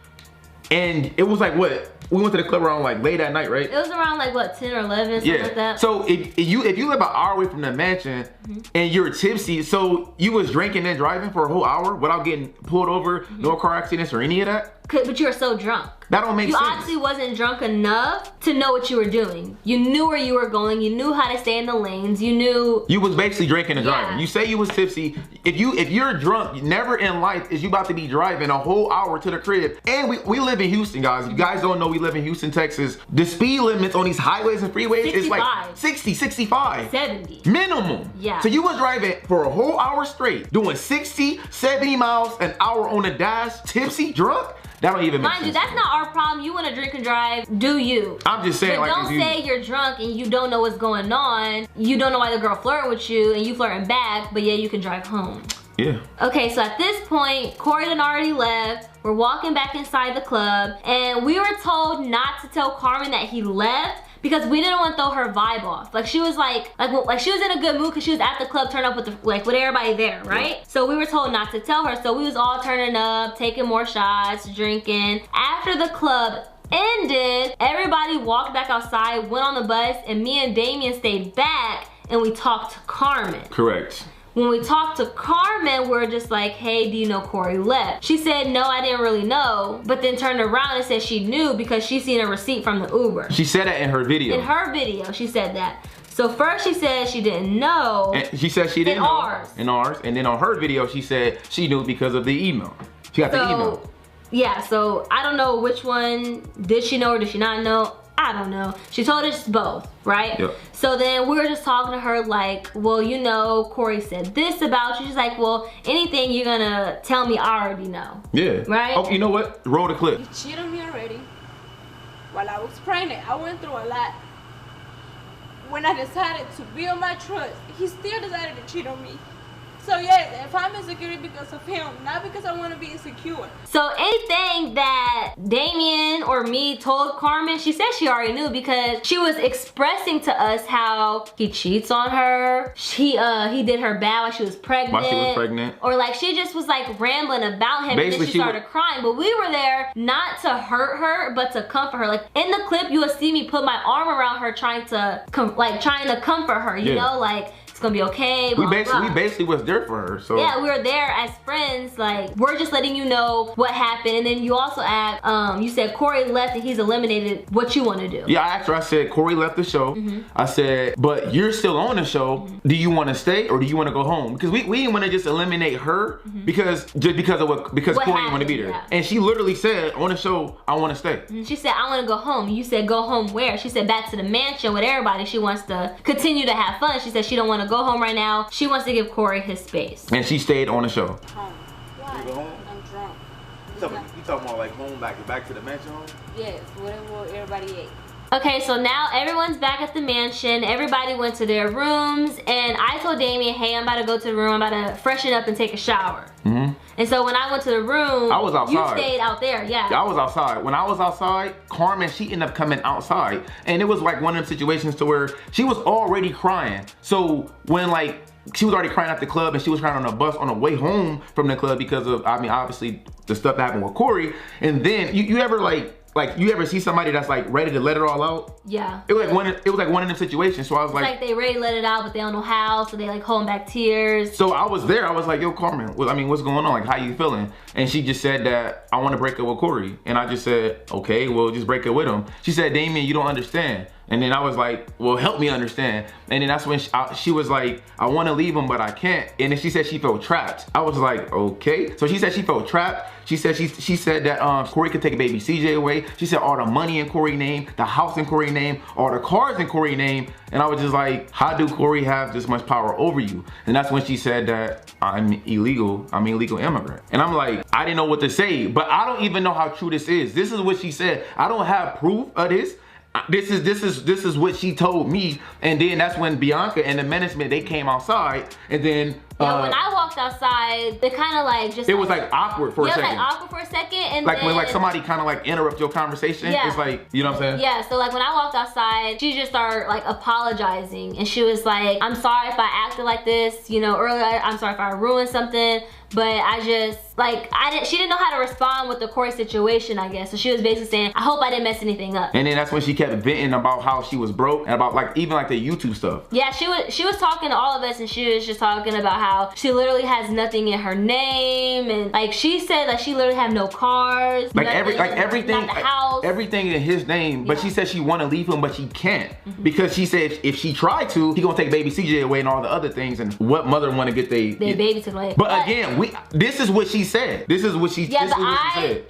and it was like, what? We went to the club around like late at night, right? It was around like what, 10 or 11, something like that. So if you live an hour away from the mansion and you're tipsy, so you was drinking and driving for a whole hour without getting pulled over, no car accidents or any of that? But you were so drunk. That don't make sense. You obviously wasn't drunk enough to know what you were doing. You knew where you were going. You knew how to stay in the lanes. You knew. You was basically drinking and driving. You say you was tipsy. If you're drunk, never in life is you about to be driving a whole hour to the crib. And we live in Houston, guys. If you guys don't know, we live in Houston, Texas. The speed limits on these highways and freeways is like 60, 65. 70. Minimum. Yeah. So you was driving for a whole hour straight, doing 60, 70 miles an hour on the dash, tipsy, drunk? That don't even make Mind sense. you, that's not our problem. You want to drink and drive, do you? I'm just saying, but like, don't say you're drunk and you don't know what's going on. You don't know why the girl flirting with you and you flirting back, but yeah, you can drive home. Yeah. Okay, so at this point, Cory had already left. We're walking back inside the club, and we were told not to tell Carmen that he left because we didn't want to throw her vibe off. Like she was like she was in a good mood because she was at the club, turned up with with everybody there, right? Yeah. So we were told not to tell her. So we was all turning up, taking more shots, drinking. After the club ended, everybody walked back outside, went on the bus, and me and Damien stayed back and we talked to Carmen. Correct. When we talked to Carmen, we're just like, hey, do you know Cory left? She said, no, I didn't really know, but then turned around and said she knew because she seen a receipt from the Uber. She said that in her video. In her video, she said that. So first she said she didn't know. And she said she didn't know. In ours. And then on her video, she said she knew because of the email. She got the email. Yeah, so I don't know which one. Did she know or did she not know? I don't know. She told us both, right? Yep. So then we were just talking to her like, well, you know, Cory said this about you. She's like, well, anything you're gonna tell me, I already know. Yeah. Right? Oh, you know what? Roll the clip. He cheated on me already. While I was pregnant, I went through a lot. When I decided to build my trust, he still decided to cheat on me. So yes, if I'm insecure because of him, not because I want to be insecure. So anything that Damien or me told Carmen, she said she already knew because she was expressing to us how he cheats on her. He did her bad while she was pregnant. While she was pregnant. Or like she just was like rambling about him. Basically, and then she started crying. But we were there not to hurt her, but to comfort her. Like in the clip, you will see me put my arm around her trying to comfort her, you know, like gonna be okay. We basically was there for her. So yeah, we were there as friends. Like we're just letting you know what happened. And then you also asked, you said Cory left and he's eliminated. What you want to do? Yeah, I asked her. I said Cory left the show. I said, but you're still on the show. Do you want to stay or do you want to go home? Because we didn't want to just eliminate her because Cory didn't want to be there. Yeah. And she literally said on the show, I want to stay. She said I want to go home. You said go home where? She said back to the mansion with everybody. She wants to continue to have fun. She said she don't want to go home right now. She wants to give Cory his space. And she stayed on the show. Home. Why? You go home? I'm drunk. You talking about like home, back to the mansion home? Yes, whatever everybody ate. Okay, so now everyone's back at the mansion. Everybody went to their rooms, and I told Damien, hey, I'm about to go to the room. I'm about to freshen up and take a shower. And so when I went to the room, I was outside. You stayed out there, yeah. I was outside. When I was outside, Carmen, she ended up coming outside. And it was like one of them situations to where she was already crying. So when like, she was already crying at the club and she was crying on the bus on the way home from the club because of, I mean, obviously the stuff that happened with Cory. And then you ever you ever see somebody that's like ready to let it all out? Yeah. It was like one of them situations. So I was like they ready to let it out, but they don't know how, so they like holding back tears. So I was there. I was like, yo, Carmen, I mean, what's going on? Like, how you feeling? And she just said that I want to break up with Cory. And I just said, okay, well, just break up with him. She said, Damien, you don't understand. And then I was like, well, help me understand. And then that's when she was like, I want to leave him, but I can't. And then she said she felt trapped. I was like, okay. So she said she felt trapped. She said that Cory could take baby CJ away. She said all the money in Cory's name, the house in Cory's name, all the cars in Cory's name. And I was just like, how do Cory have this much power over you? And that's when she said that I'm an illegal immigrant. And I'm like, I didn't know what to say, but I don't even know how true this is. This is what she said. I don't have proof of this. This is what she told me. And then that's when Bianca and the management, they came outside. And then yeah, when I walked outside, they kind of like just. It was like awkward for a second. Yeah, like awkward for a second, and like then, when like somebody kind of like interrupt your conversation. Yeah. It's like, you know what I'm saying? Yeah. So like when I walked outside, she just started like apologizing, and she was like, "I'm sorry if I acted like this, you know, earlier. I'm sorry if I ruined something." But I just, like, she didn't know how to respond with the Cory situation, I guess. So she was basically saying, I hope I didn't mess anything up. And then that's when she kept venting about how she was broke and about like, even like the YouTube stuff. Yeah, she was talking to all of us, and she was just talking about how she literally has nothing in her name. And like, she said that she literally had no cars. Like everything, not the house. Everything in his name. But she said she want to leave him, but she can't. Because she said if she tried to, he gonna take baby CJ away and all the other things. And what mother want to get their baby taken away? But again, this is what she said. This is what she said. I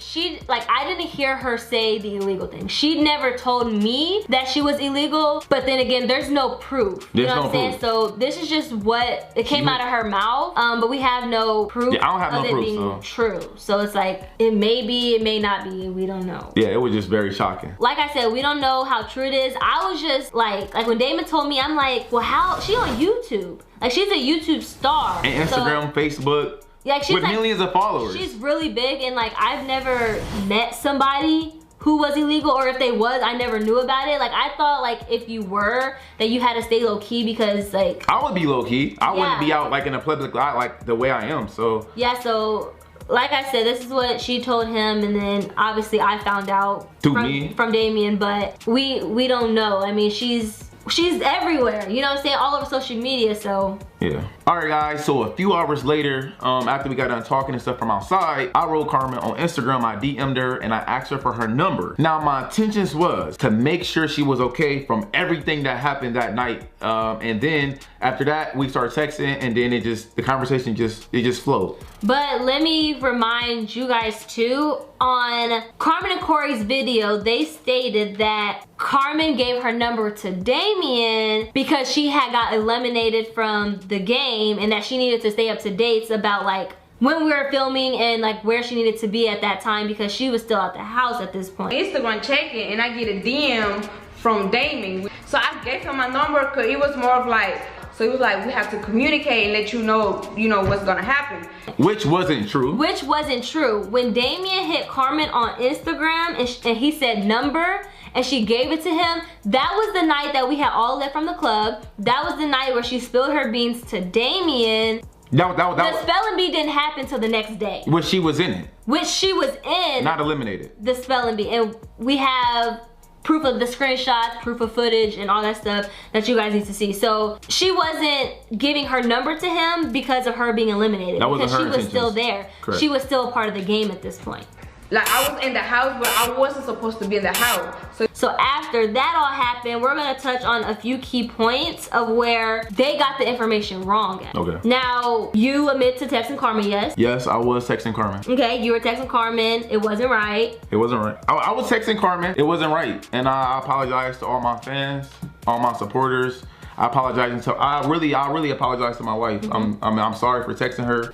didn't hear her say the illegal thing. She never told me that she was illegal, but then again, there's no proof. You know what I'm saying? So this is just what it came out of her mouth, but we have no proof I don't have of no it proof, being true. So it's like, it may be, it may not be, we don't know. Yeah, it was just very shocking. Like I said, we don't know how true it is. I was just like when Damon told me, I'm like, well, how, she on YouTube. Like, she's a YouTube star. And Instagram, Facebook, like, she's with millions of followers. She's really big, and like, I've never met somebody who was illegal, or if they was, I never knew about it. Like, I thought like if you were, that you had to stay low key, because like, I would be low key. I wouldn't be out like in a public light like the way I am, so. Yeah, so like I said, this is what she told him, and then obviously I found out from Damien, but we don't know. I mean, she's everywhere, you know what I'm saying, all over social media, so. Yeah. All right, guys, so a few hours later, after we got done talking and stuff from outside, I wrote Carmen on Instagram, I DM'd her, and I asked her for her number. Now, my intentions was to make sure she was okay from everything that happened that night, and then after that, we started texting, and then the conversation just flowed. But let me remind you guys too, on Carmen and Cory's video, they stated that Carmen gave her number to Damien because she had got eliminated from the game, and that she needed to stay up to date about like when we were filming and like where she needed to be at that time, because she was still at the house at this point. Instagram checking, and I get a DM from Damien. So I gave him my number because it was more of like, so he was like, we have to communicate and let you know what's gonna happen. Which wasn't true. Which wasn't true. When Damien hit Carmen on Instagram and he said number, and she gave it to him, that was the night that we had all left from the club. That was the night where she spilled her beans to Damien. The spelling bee didn't happen till the next day. Which she was in it. Which she was in. Not eliminated. The spelling bee. And we have proof of the screenshots, proof of footage, and all that stuff that you guys need to see. So she wasn't giving her number to him because of her being eliminated. That wasn't her because she was still there. Correct. She was still a part of the game at this point. Like, I was in the house, but I wasn't supposed to be in the house. So after that all happened, we're gonna touch on a few key points of where they got the information wrong at. Okay. Now, you admit to texting Carmen, yes? Yes, I was texting Carmen. Okay, you were texting Carmen, it wasn't right. It wasn't right. I was texting Carmen, it wasn't right. And I apologize to all my fans, all my supporters. I apologize I really apologize to my wife. I'm sorry for texting her.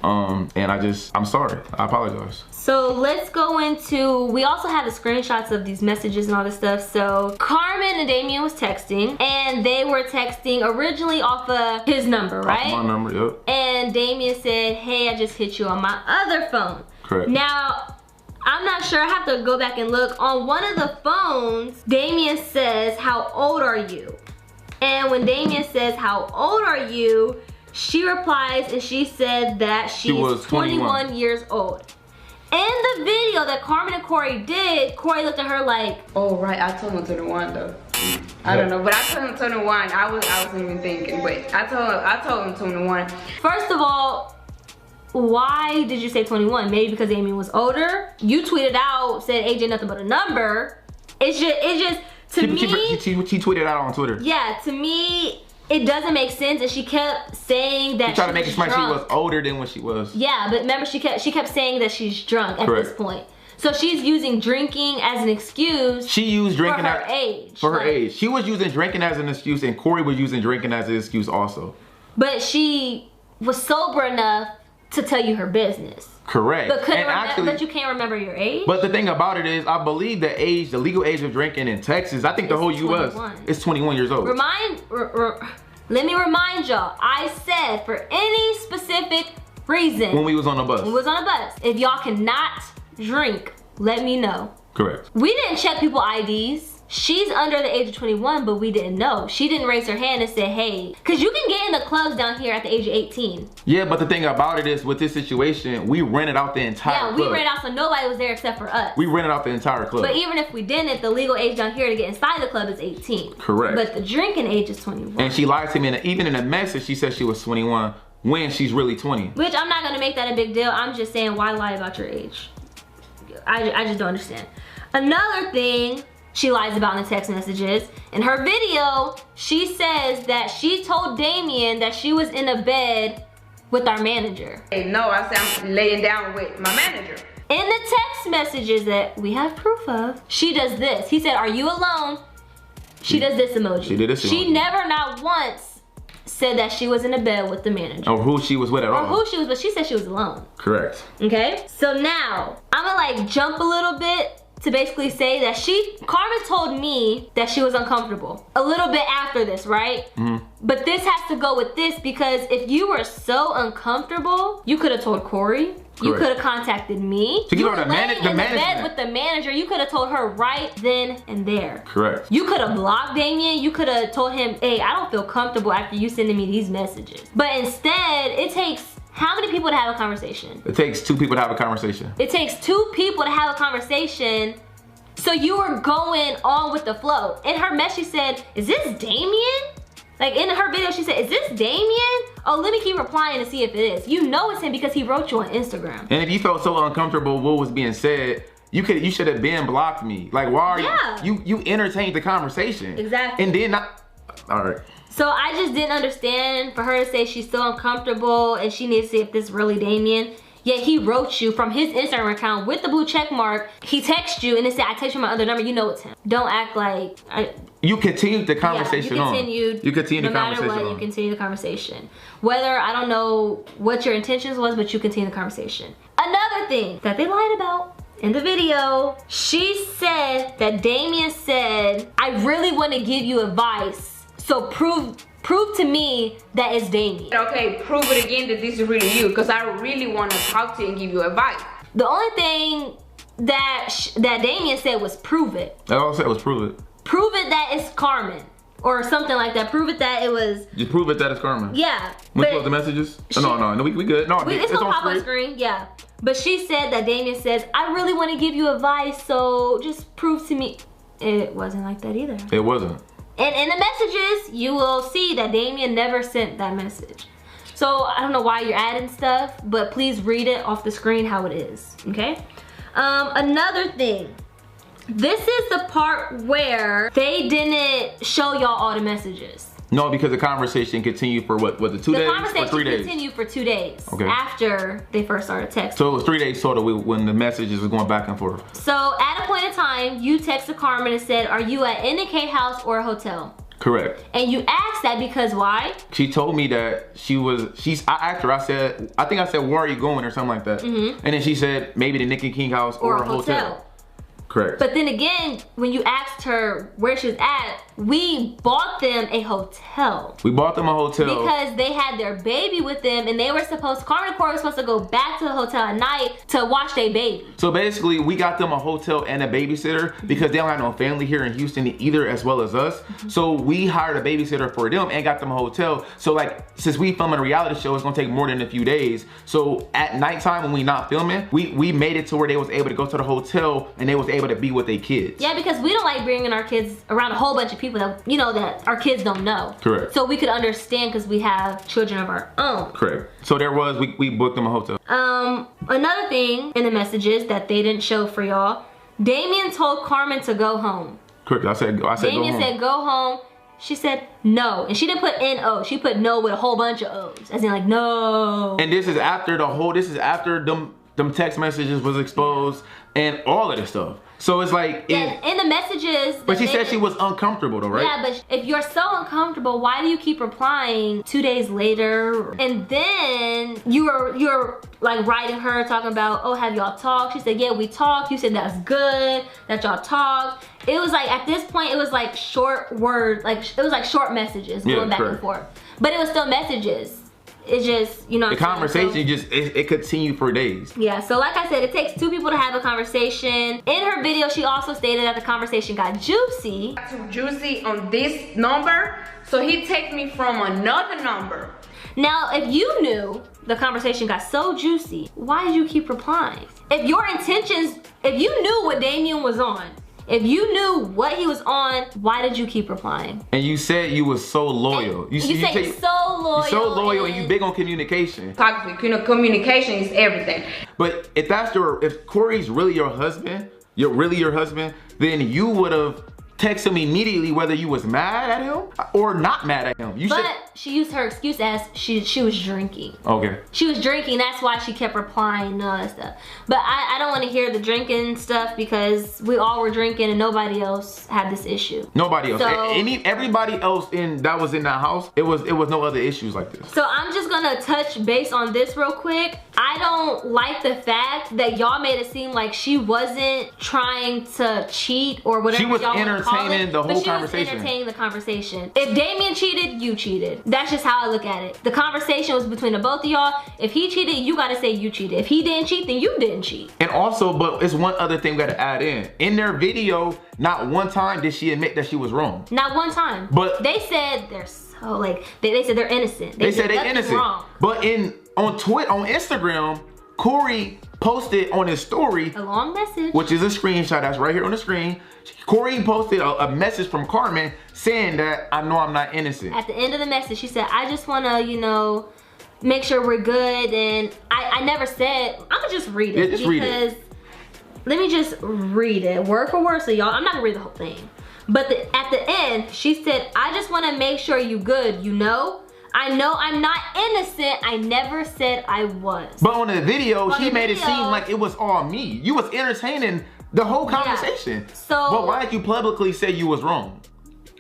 And I'm sorry. I apologize. So let's go into, we also have the screenshots of these messages and all this stuff. So Carmen and Damien was texting, and they were texting originally off of his number, right? Off my number, yep. And Damien said, hey, I just hit you on my other phone. Correct. Now, I'm not sure, I have to go back and look. On one of the phones, Damien says, how old are you? And when Damien says, how old are you? She replies and she said that she was 21 years old. In the video that Carmen and Cory did, Cory looked at her like, oh right, I told him 21 though. I don't know, but I told him 21. I wasn't even thinking, but I told him 21. First of all, why did you say 21? Maybe because Damien was older? You tweeted out, said age ain't nothing but a number. It's just to me. She tweeted out on Twitter. Yeah, to me, it doesn't make sense, and she kept saying that she tried to make it like she was older than what she was. Yeah, but remember, she kept saying that she's drunk at this point. So she's using drinking as an excuse. She used drinking for her age. For her age. She was using drinking as an excuse, and Cory was using drinking as an excuse also. But she was sober enough to tell you her business. Correct. But you can't remember your age? But the thing about it is, I believe the legal age of drinking in Texas, I think the whole US is 21 years old. Let me remind y'all, I said for any specific reason. When we was on the bus. When we was on the bus. If y'all cannot drink, let me know. Correct. We didn't check people IDs. She's under the age of 21, but we didn't know. She didn't raise her hand and say, hey, because you can get in the clubs down here at the age of 18. Yeah, but the thing about it is, with this situation, we rented out the entire club. Yeah, we rented out, so nobody was there except for us. We rented out the entire club. But even if we didn't, the legal age down here to get inside the club is 18. Correct. But the drinking age is 21. And she lied to me, and even in the message, she said she was 21 when she's really 20. Which I'm not gonna make that a big deal. I'm just saying, why lie about your age? I just don't understand. Another thing she lies about in the text messages. In her video, she says that she told Damien that she was in a bed with our manager. Hey, no, I said I'm laying down with my manager. In the text messages that we have proof of, she does this. He said, are you alone? She does this emoji. She did this emoji. She never, not once, said that she was in a bed with the manager. Or who she was with at all. Or who she was, but she said she was alone. Correct. Okay? So now, I'm gonna like jump a little bit to basically say that Carmen told me that she was uncomfortable a little bit after this, right? But this has to go with this because if you were so uncomfortable, you could have told Cory. You could have contacted me. So you were in the bed with the manager. You could have told her right then and there. Correct. You could have blocked Damien. You could have told him, hey, I don't feel comfortable after you sending me these messages. But instead, it takes how many people to have a conversation? It takes 2 people to have a conversation. It takes 2 people to have a conversation. So you were going on with the flow. In her message, she said, is this Damien? Like in her video, she said, is this Damien? Oh, let me keep replying to see if it is. You know it's him because he wrote you on Instagram. And if you felt so uncomfortable what was being said, you should have been blocked me. Like, why are you entertained the conversation. Exactly. And then all right. So I just didn't understand for her to say she's so uncomfortable and she needs to see if this is really Damien. Yet he wrote you from his Instagram account with the blue check mark. He texted you and it said, I text you my other number, you know it's him. Don't act like... You continued the conversation on. You continued the conversation on. No matter what, you continue the conversation. Whether, I don't know what your intentions was, but you continue the conversation. Another thing that they lied about in the video, she said that Damien said, I really want to give you advice, so prove to me that it's Damien. Okay, prove it again that this is really you, because I really want to talk to you and give you advice. The only thing that Damien said was prove it. That all I said was prove it. Prove it that it's Carmen. Or something like that. Prove it that it was... Just prove it that it's Carmen. Yeah. We close the messages? No, we good. No, it's gonna pop on screen, yeah. But she said that Damien says, I really want to give you advice, so just prove to me. It wasn't like that either. It wasn't. And in the messages, you will see that Damien never sent that message. So I don't know why you're adding stuff, but please read it off the screen how it is, okay? Another thing. This is the part where they didn't show y'all all the messages. No, because the conversation continued for what, was it 2 days or 3 days? The conversation continued for 2 days after they first started texting. So it was 3 days total when the messages were going back and forth. So at a point in time, you texted Carmen and said, are you at NK house or a hotel? Correct. And you asked that because why? She told me that I asked her, I think I said, where are you going or something like that. And then she said, maybe the Nick and King house or a hotel. Correct. But then again, when you asked her where she was at, we bought them a hotel. We bought them a hotel. Because they had their baby with them and they were Carmen and Cory were supposed to go back to the hotel at night to watch their baby. So basically, we got them a hotel and a babysitter because they don't have no family here in Houston either, as well as us. So we hired a babysitter for them and got them a hotel. So like, since we filming a reality show, it's gonna take more than a few days. So at nighttime when we not filming, we made it to where they was able to go to the hotel and they was able to be with their kids. Yeah, because we don't like bringing our kids around a whole bunch of people that, you know, that our kids don't know. Correct. So we could understand because we have children of our own. Correct. So there was, we booked them a hotel. Another thing in the messages that they didn't show for y'all, Damien told Carmen to go home. Correct. I said Damien go home. said go home. She said no, and she didn't put N-O. She put no with a whole bunch of O's, as in like no. And this is after them text messages was exposed and all of this stuff. So it's like, in the messages. But she said she was uncomfortable though, right? Yeah, but if you're so uncomfortable, why do you keep replying 2 days later? And then you're like writing her talking about, oh, have y'all talked? She said, yeah, we talked. You said that's good that y'all talked. It was like, at this point, it was like short words, like it was like short messages going back and forth. But it was still messages. It's just, you know, the conversation it continued for days. Yeah, so like I said, it takes 2 people to have a conversation. In her video, she also stated that the conversation got juicy. Too juicy on this number, so he texted me from another number. Now, if you knew the conversation got so juicy, why did you keep replying? If your intentions, if you knew what Damien was on, if you knew what he was on, why did you keep replying? And you said you was so loyal. You say so loyal. You're so loyal and you big on communication. Toxic, you know, communication is everything. But if Cory's really your husband, then you would have texted him immediately whether you was mad at him or not mad at him. she used her excuse as she was drinking. Okay. She was drinking, that's why she kept replying and all that stuff. But I don't want to hear the drinking stuff because we all were drinking and nobody else had this issue. Nobody else. So, everybody else that was in that house, it was no other issues like this. So I'm just gonna touch base on this real quick. I don't like the fact that y'all made it seem like she wasn't trying to cheat or whatever. She was y'all entertaining the whole conversation. She was entertaining the conversation. If Damien cheated, you cheated. That's just how I look at it. The conversation was between the both of y'all. If he cheated, you gotta say you cheated. If he didn't cheat, then you didn't cheat. And also, but it's one other thing we gotta add in. In their video, not one time did she admit that she was wrong. Not one time. But they said they're so like they said they're innocent. They said they're innocent. Wrong. But on Instagram, Cory posted on his story a long message, which is a screenshot that's right here on the screen. Cory posted a message from Carmen saying that I know I'm not innocent. At the end of the message, she said, I just wanna, you know, make sure we're good. And I never said, I'm gonna just read it. Yeah, just read it. Let me just read it word for word, so y'all, I'm not gonna read the whole thing. But at the end, she said, I just wanna make sure you good, you know? I know I'm not innocent. I never said I was. But on the video, she made it seem like it was all me. You was entertaining the whole conversation. Yeah. So, but why did you publicly say you was wrong?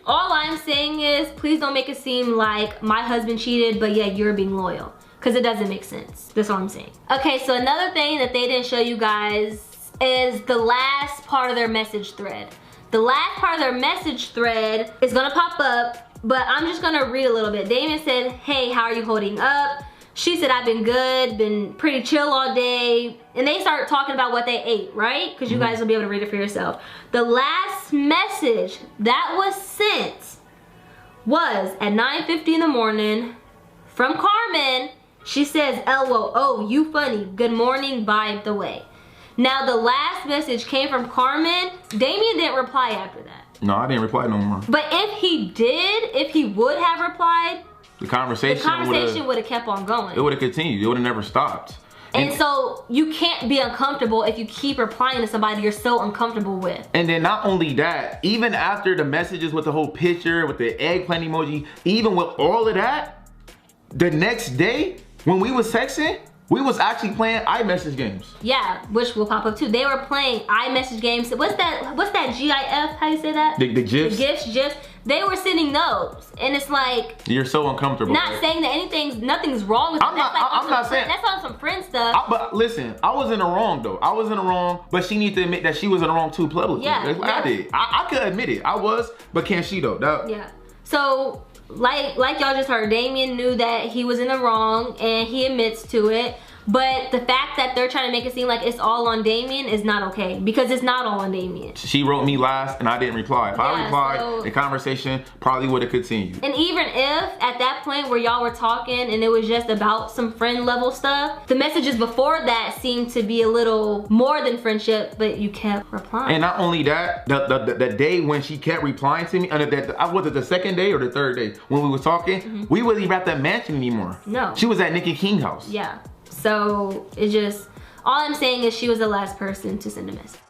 All I'm saying is, please don't make it seem like my husband cheated, but yeah, you're being loyal. Because it doesn't make sense. That's all I'm saying. Okay, so another thing that they didn't show you guys is the last part of their message thread. The last part of their message thread is gonna pop up, but I'm just gonna read a little bit. Damien said, hey, how are you holding up? She said, I've been good, been pretty chill all day. And they start talking about what they ate, right? Because you guys will be able to read it for yourself. The last message that was sent was at 9:50 in the morning from Carmen. She says, LOL, oh, you funny. Good morning, by the way. Now, the last message came from Carmen. Damien didn't reply after that. No, I didn't reply no more. But if he did, if he would have replied, the conversation would have kept on going. It would have continued. It would have never stopped. And so you can't be uncomfortable if you keep replying to somebody you're so uncomfortable with. And then not only that, even after the messages with the whole picture, with the eggplant emoji, even with all of that, the next day when we was texting, we was actually playing iMessage games. Yeah, which will pop up too. They were playing iMessage games. What's that GIF? How you say that? The GIFs? The GIFs. They were sending those. And it's like, you're so uncomfortable. Not saying that nothing's wrong with it. I'm not saying. That's on some friend stuff. But listen, I was in the wrong though. I was in the wrong, but she needs to admit that she was in the wrong too publicly. Yeah. Like I did. I could admit it. I was, but can she though? Yeah. So, like y'all just heard, Damien knew that he was in the wrong and he admits to it. But the fact that they're trying to make it seem like it's all on Damien is not okay, because it's not all on Damien. She wrote me last and I didn't reply. If I replied, the conversation probably would have continued. And even if at that point where y'all were talking and it was just about some friend level stuff, the messages before that seemed to be a little more than friendship, but you kept replying. And not only that, the day when she kept replying to me, was it the second day or the third day when we were talking, we wasn't even at that mansion anymore. No. She was at Nikki King's house. Yeah. So it just, all I'm saying is she was the last person to send a message.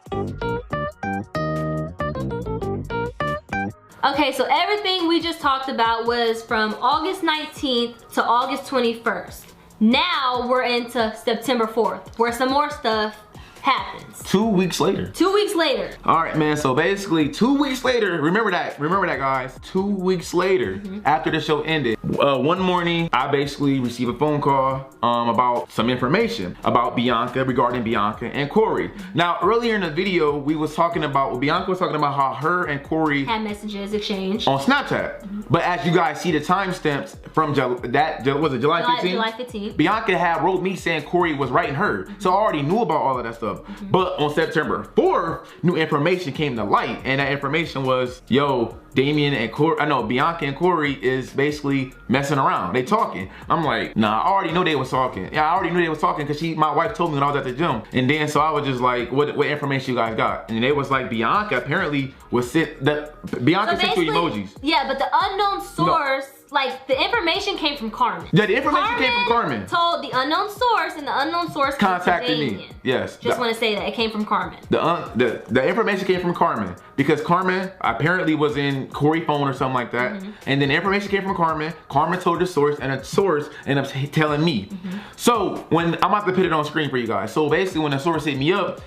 Okay, so everything we just talked about was from August 19th to August 21st. Now we're into September 4th, where some more stuff happens. 2 weeks later. 2 weeks later. All right, man, so basically 2 weeks later, remember that guys, 2 weeks later, after the show ended, one morning, I basically received a phone call about some information about regarding Bianca and Cory. Now, earlier in the video, Bianca was talking about how her and Cory had messages exchanged on Snapchat. But as you guys see the timestamps from was it July 15th? July 15th. Bianca had wrote me saying Cory was writing her. So I already knew about all of that stuff. But on September 4th, new information came to light, and that information was, yo, Bianca and Cory is basically messing around. They talking. I'm like, nah, I already knew they was talking. Yeah, I already knew they was talking because my wife told me when I was at the gym. And then so I was just like, what information you guys got? And they was like, Bianca apparently was Bianca sent you emojis. Yeah, but the unknown source like the information came from Carmen. Yeah, the information came from Carmen. Told the unknown source, and the unknown source contacted me. Yes. Just want to say that it came from Carmen. The information came from Carmen because Carmen apparently was in Cory's phone or something like that, and then the information came from Carmen. Carmen told the source, and the source ended up telling me. So when I'm about to put it on screen for you guys. So basically, when the source hit me up,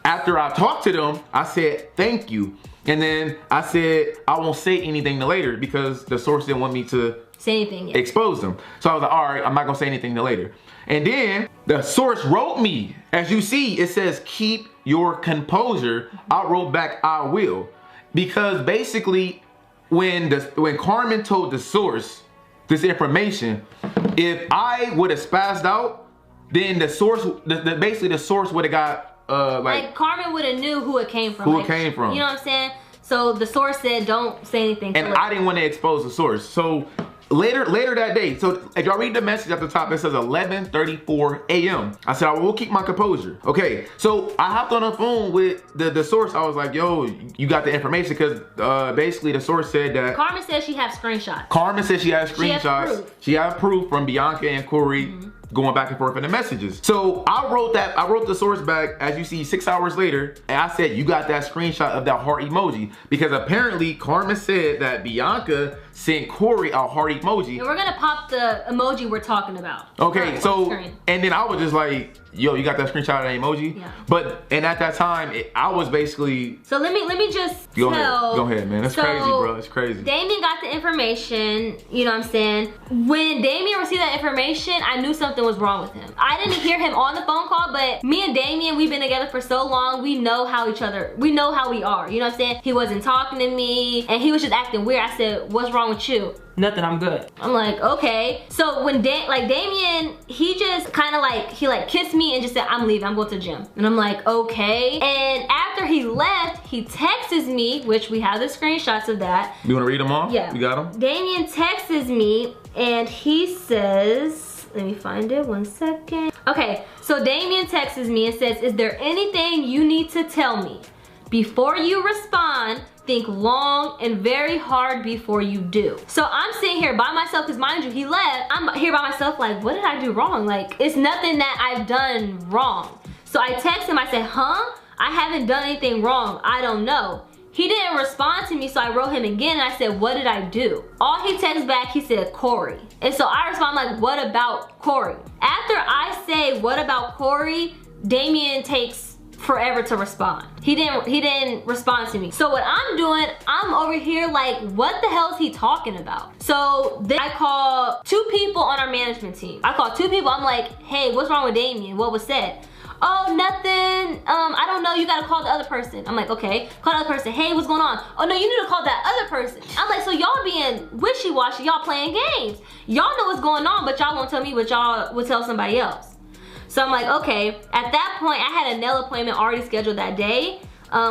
after I talked to them, I said thank you. And then I said, I won't say anything to later because the source didn't want me to say anything yet. Expose them. So I was like, all right, I'm not gonna say anything to later. And then the source wrote me, as you see, it says, keep your composure. I wrote back, I will. Because basically, when Carmen told the source this information, if I would have spazzed out, then the source, basically the source would have got like Carmen would have knew who it came from. You know what I'm saying? So the source said, don't say anything. And I didn't want to expose the source. So later that day, so if y'all read the message at the top, it says 11:34 a.m. I said, I will keep my composure. Okay, so I hopped on the phone with the source. I was like, yo, you got the information? Because basically the source said that Carmen said she had screenshots. Carmen said she had screenshots. She had proof from Bianca and Cory. Going back and forth in the messages. So I wrote the source back, as you see, 6 hours later, and I said, you got that screenshot of that heart emoji. Because apparently Carmen said that Bianca sent Cory a heart emoji. And we're gonna pop the emoji we're talking about. Okay, so, and then I was just like, yo, you got that screenshot of that emoji? Yeah. And at that time, I was basically... So let me just Go ahead, man. That's crazy, bro. It's crazy. Damien got the information, you know what I'm saying? When Damien received that information, I knew something was wrong with him. I didn't hear him on the phone call, but me and Damien, we've been together for so long, we know how we know how we are, you know what I'm saying? He wasn't talking to me, and he was just acting weird. I said, what's wrong with you? Nothing, I'm good. I'm like, okay. So when Damien, he just kind of like, he like kissed me and just said, I'm leaving, I'm going to the gym. And I'm like, okay. And after he left, he texts me, which we have the screenshots of that. You wanna read them all? Yeah. You got them? Damien texts me and he says, let me find it, 1 second. Okay, so Damien texts me and says, is there anything you need to tell me? Before you respond, think long and very hard before you do. So I'm sitting here by myself, because mind you, he left. I'm here by myself like, what did I do wrong? Like, it's nothing that I've done wrong. So I text him, I said, huh? I haven't done anything wrong, I don't know. He didn't respond to me, so I wrote him again and I said, what did I do? All he texted back, he said, Cory. And so I respond like, what about Cory? After I say, what about Cory, Damien takes forever to respond. He didn't respond to me. So what I'm doing, I'm over here like, what the hell is he talking about? So then I call 2 people on our management team. I call 2 people, I'm like, hey, what's wrong with Damien? What was said? Oh, nothing, I don't know, you gotta call the other person. I'm like, okay, call the other person. Hey, what's going on? Oh no, you need to call that other person. I'm like, so y'all being wishy-washy, y'all playing games. Y'all know what's going on, but y'all won't tell me what y'all would tell somebody else. So I'm like, okay. At that point, I had a nail appointment already scheduled that day,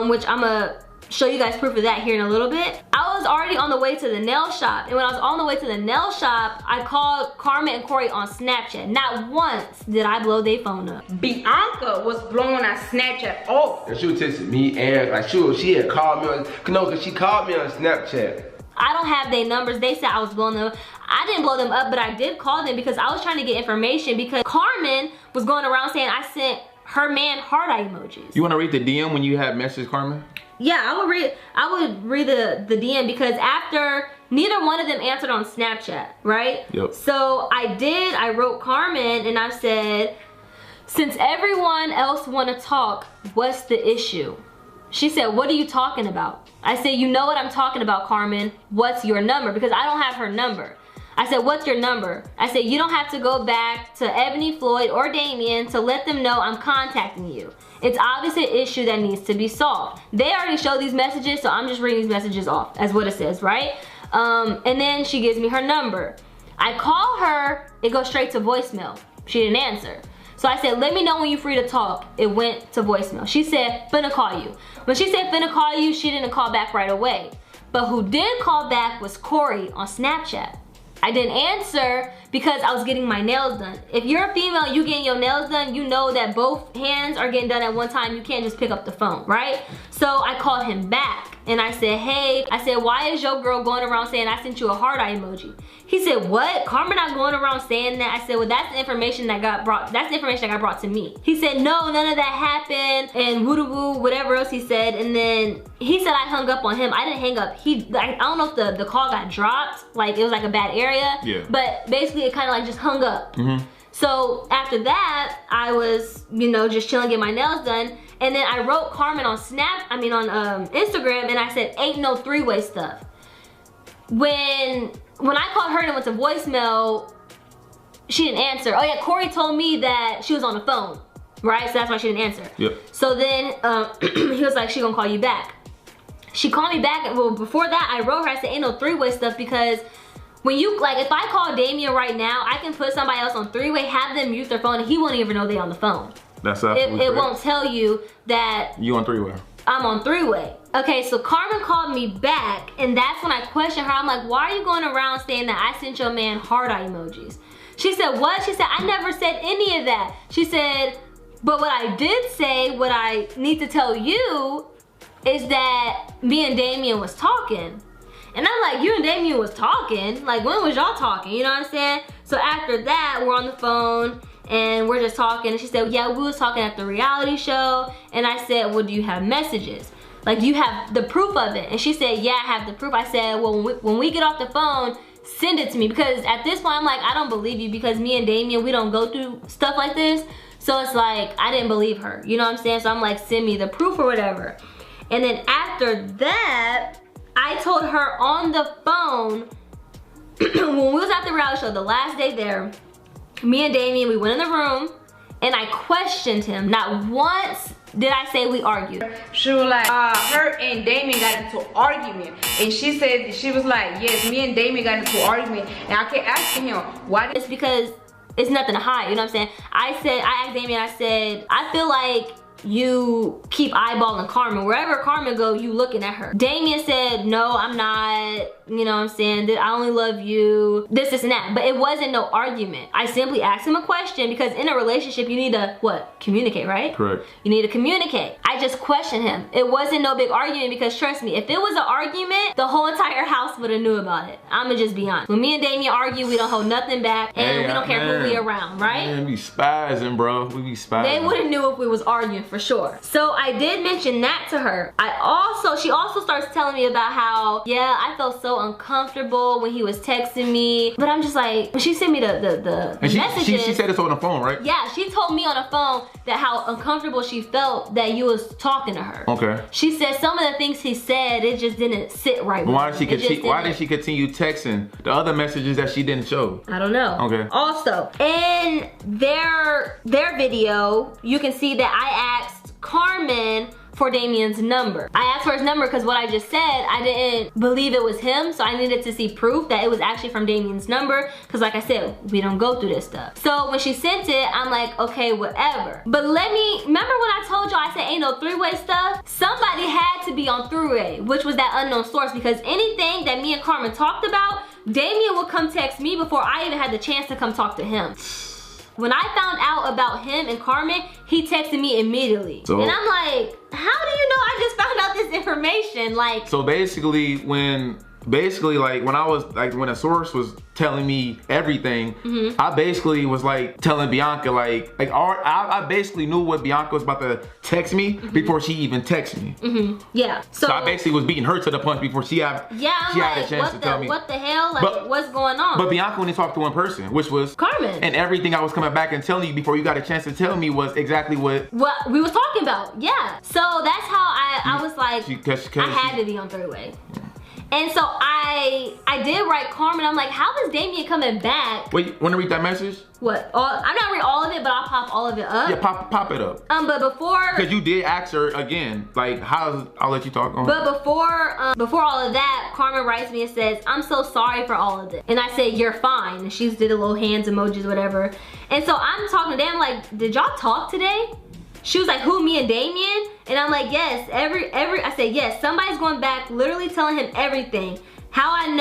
which I'm gonna show you guys proof of that here in a little bit. I was already on the way to the nail shop, and when I was on the way to the nail shop, I called Carmen and Cory on Snapchat. Not once did I blow their phone up. Bianca was blowing our Snapchat off. And she was texting me and like she had called me on, cause she called me on Snapchat. I don't have their numbers. They said I was blowing them up. I didn't blow them up, but I did call them because I was trying to get information, because Carmen was going around saying I sent her man heart eye emojis. You want to read the DM when you had message Carmen? Yeah, I would read the DM, because after neither one of them answered on Snapchat, right? Yep. So I wrote Carmen and I said, since everyone else want to talk, what's the issue? She said, what are you talking about? I said, you know what I'm talking about, Carmen. What's your number? Because I don't have her number. I said, what's your number? I said, you don't have to go back to Ebony, Floyd, or Damien to let them know I'm contacting you. It's obviously an issue that needs to be solved. They already showed these messages, so I'm just reading these messages off as what it says, right? And then she gives me her number. I call her, it goes straight to voicemail. She didn't answer. So I said, let me know when you're free to talk. It went to voicemail. She said, finna call you. When she said finna call you, she didn't call back right away. But who did call back was Cory on Snapchat. I didn't answer because I was getting my nails done. If you're a female, you getting your nails done, you know that both hands are getting done at one time. You can't just pick up the phone, right? So I called him back and I said, hey, I said, why is your girl going around saying I sent you a heart eye emoji? He said, what? Carmen not going around saying that? I said, well, that's the information that got brought, that's the information that got brought to me. He said, no, none of that happened, and woo-doo-woo, whatever else he said, and then he said I hung up on him. I didn't hang up. I don't know if the call got dropped, like it was like a bad area, yeah. But basically it kind of like just hung up. So after that, I was, you know, just chilling, getting my nails done. And then I wrote Carmen on on Instagram, and I said, ain't no three-way stuff. When I called her and it went to voicemail, she didn't answer. Oh yeah, Cory told me that she was on the phone, right? So that's why she didn't answer. Yep. So then he was like, she gonna call you back. She called me back. Well, before that, I wrote her, I said, ain't no three-way stuff, because when you, like, if I call Damien right now, I can put somebody else on three-way, have them mute their phone, and he won't even know they on the phone. That's absolutely it won't tell you that you on three-way. I'm on three-way. Okay, so Carmen called me back, and that's when I questioned her. I'm like, why are you going around saying that I sent your man heart eye emojis? She said, what? She said, I never said any of that. She said, but what I did say, what I need to tell you, is that me and Damien was talking. And I'm like, you and Damien was talking? Like, when was y'all talking? You know what I'm saying? So after that, we're on the phone and we're just talking. And she said, yeah, we was talking at the reality show. And I said, well, do you have messages? Like, do you have the proof of it? And she said, yeah, I have the proof. I said, well, when we get off the phone, send it to me. Because at this point, I'm like, I don't believe you, because me and Damien, we don't go through stuff like this. So it's like, I didn't believe her. You know what I'm saying? So I'm like, send me the proof or whatever. And then after that, I told her on the phone, when we was at the reality show, the last day there, me and Damien, we went in the room, and I questioned him. Not once did I say we argued. She was like, her and Damien got into an argument. And she said, she was like, yes, me and Damien got into an argument. And I kept asking him, why? It's because it's nothing to hide, you know what I'm saying? I asked Damien, I said, I feel like you keep eyeballing Carmen. Wherever Carmen go, you looking at her. Damien said, no, I'm not, you know what I'm saying, that I only love you, this and that. But it wasn't no argument. I simply asked him a question, because in a relationship, you need to, what? Communicate, right? Correct. You need to communicate. I just questioned him. It wasn't no big argument, because trust me, if it was an argument, the whole entire house would have knew about it. I'ma just be honest. When me and Damien argue, we don't hold nothing back, and we don't care who we around, right? Man, we spazzing, bro. We be spazzing. They would have knew if we was arguing for sure. So I did mention that to her. She also starts telling me about how, yeah, I felt so uncomfortable when he was texting me. But I'm just like, when she sent me the messages. She said this on the phone, right? Yeah, she told me on the phone that how uncomfortable she felt that you was talking to her. Okay. She said some of the things he said, it just didn't sit right with why did she continue texting the other messages that she didn't show? I don't know. Okay. Also, in their video, you can see that I asked Carmen for Damien's number. I asked for his number because what I just said, I didn't believe it was him, so I needed to see proof that it was actually from Damien's number, because like I said, we don't go through this stuff. So when she sent it, I'm like, okay, whatever. But remember when I told y'all I said ain't no three-way stuff? Somebody had to be on three-way, which was that unknown source, because anything that me and Carmen talked about, Damien would come text me before I even had the chance to come talk to him. When I found out about him and Carmen, he texted me immediately. And I'm like, how do you know I just found out this information? Like, so basically when a source was telling me everything, I basically was like telling Bianca I basically knew what Bianca was about to text me before she even texted me. Yeah. So I basically was beating her to the punch before she had a chance to tell me. What the hell? Like, what's going on? But Bianca only talked to one person, which was Carmen. And everything I was coming back and telling you before you got a chance to tell me was exactly what we was talking about. Yeah. So that's how I was like, I had to be on three-way. And so I did write Carmen. I'm like, how is Damien coming back? Wait, want to read that message? What? I'm not reading all of it, but I'll pop all of it up. Yeah, pop it up. But before, because you did ask her again, like, I'll let you talk on. But before all of that, Carmen writes me and says, I'm so sorry for all of this. And I said, you're fine. And she did a little hands emojis, whatever. And so I'm talking to them like, did y'all talk today? She was like, who, me and Damien? And I'm like, yes, I said, yes, somebody's going back, literally telling him everything. How he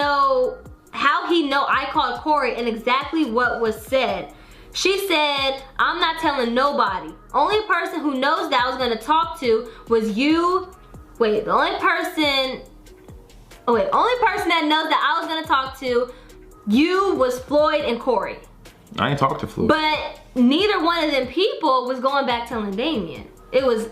know I called Cory and exactly what was said. She said, I'm not telling nobody. Only person who knows that I was gonna talk to was you, Wait, the only person that knows that I was gonna talk to you was Floyd and Cory. I ain't talked to Floyd. But neither one of them people was going back telling Damien. It was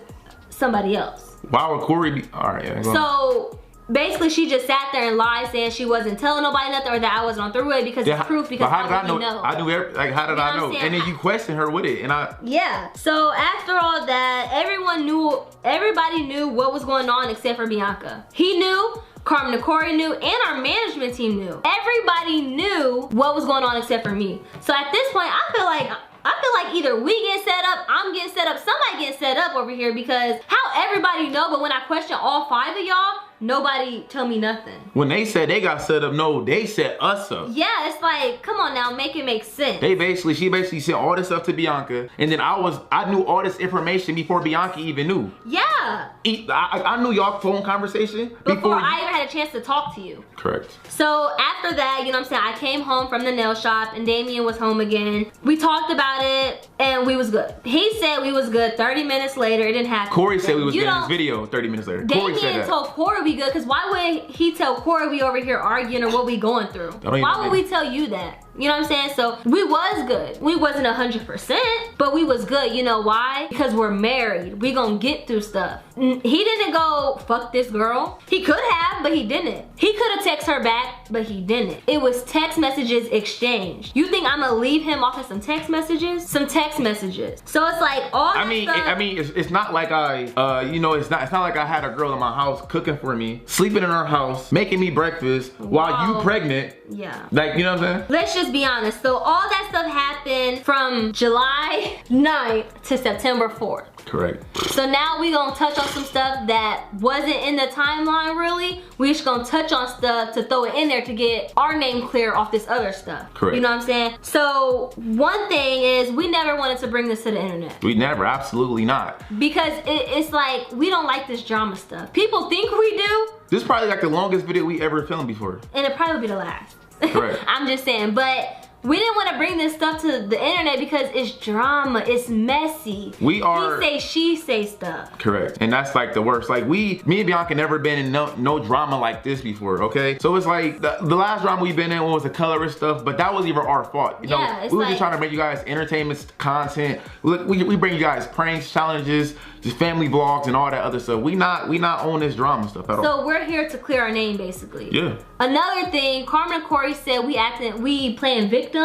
somebody else. Why would Cory be? All right, yeah, so basically, she just sat there and lied, saying she wasn't telling nobody nothing, or that I wasn't on Three-Way because it's proof. Because but how did I know? know? I knew like how did I know? And then you questioned her with it, and I. Yeah. So after all that, everybody knew what was going on except for Bianca. He knew. Carmen and Cory knew, and our management team knew. Everybody knew what was going on except for me. So at this point, I feel like either we get set up, I'm getting set up, somebody gets set up over here, because how everybody know, but when I question all 5 of y'all, nobody tell me nothing. When they said they got set up, no, they set us up. Yeah, it's like, come on now, make it make sense. She basically sent all this stuff to Bianca, and then I knew all this information before Bianca even knew. Yeah. I knew y'all phone conversation before I even had a chance to talk to you. Correct. So after that, you know what I'm saying, I came home from the nail shop and Damien was home again. We talked about it and we was good. He said we was good. 30 minutes later, it didn't happen. Cory said we was good in his video 30 minutes later. Damien told Cory we good, because why would he tell Cory we over here arguing or what we going through? Why would we tell you that? You know what I'm saying? So we was good. We wasn't 100%, but we was good. You know why? Because we're married. We gonna get through stuff. He didn't go, fuck this girl. He could have, but he didn't. He could have texted her back, but he didn't. It was text messages exchanged. You think I'm gonna leave him off of some text messages? Some text messages. So it's like all that stuff. I mean, it's not like it's not like I had a girl in my house cooking for me, sleeping in her house, making me breakfast while you pregnant. Yeah. Like, you know what I'm saying? Let's just be honest. So all that stuff happened from July 9th to September 4th. Correct. So now we gonna touch on some stuff that wasn't in the timeline really. We just gonna touch on stuff to throw it in there to get our name clear off this other stuff. Correct. You know what I'm saying? So one thing is we never wanted to bring this to the internet. We never, absolutely not. Because it's like, we don't like this drama stuff. People think we do. This is probably like the longest video we ever filmed before. And it'll probably be the last. Correct. I'm just saying, but we didn't want to bring this stuff to the internet because it's drama, it's messy. We are. He say, she say stuff. Correct. And that's like the worst. Like me and Bianca never been in no drama like this before, okay? So it's like, the last drama we've been in was the colorist stuff, but that was even our fault. You know, we were just trying to bring you guys entertainment content. We bring you guys pranks, challenges, just family vlogs and all that other stuff. We not on this drama stuff at all. So we're here to clear our name basically. Yeah. Another thing, Carmen and Cory said we playing victim.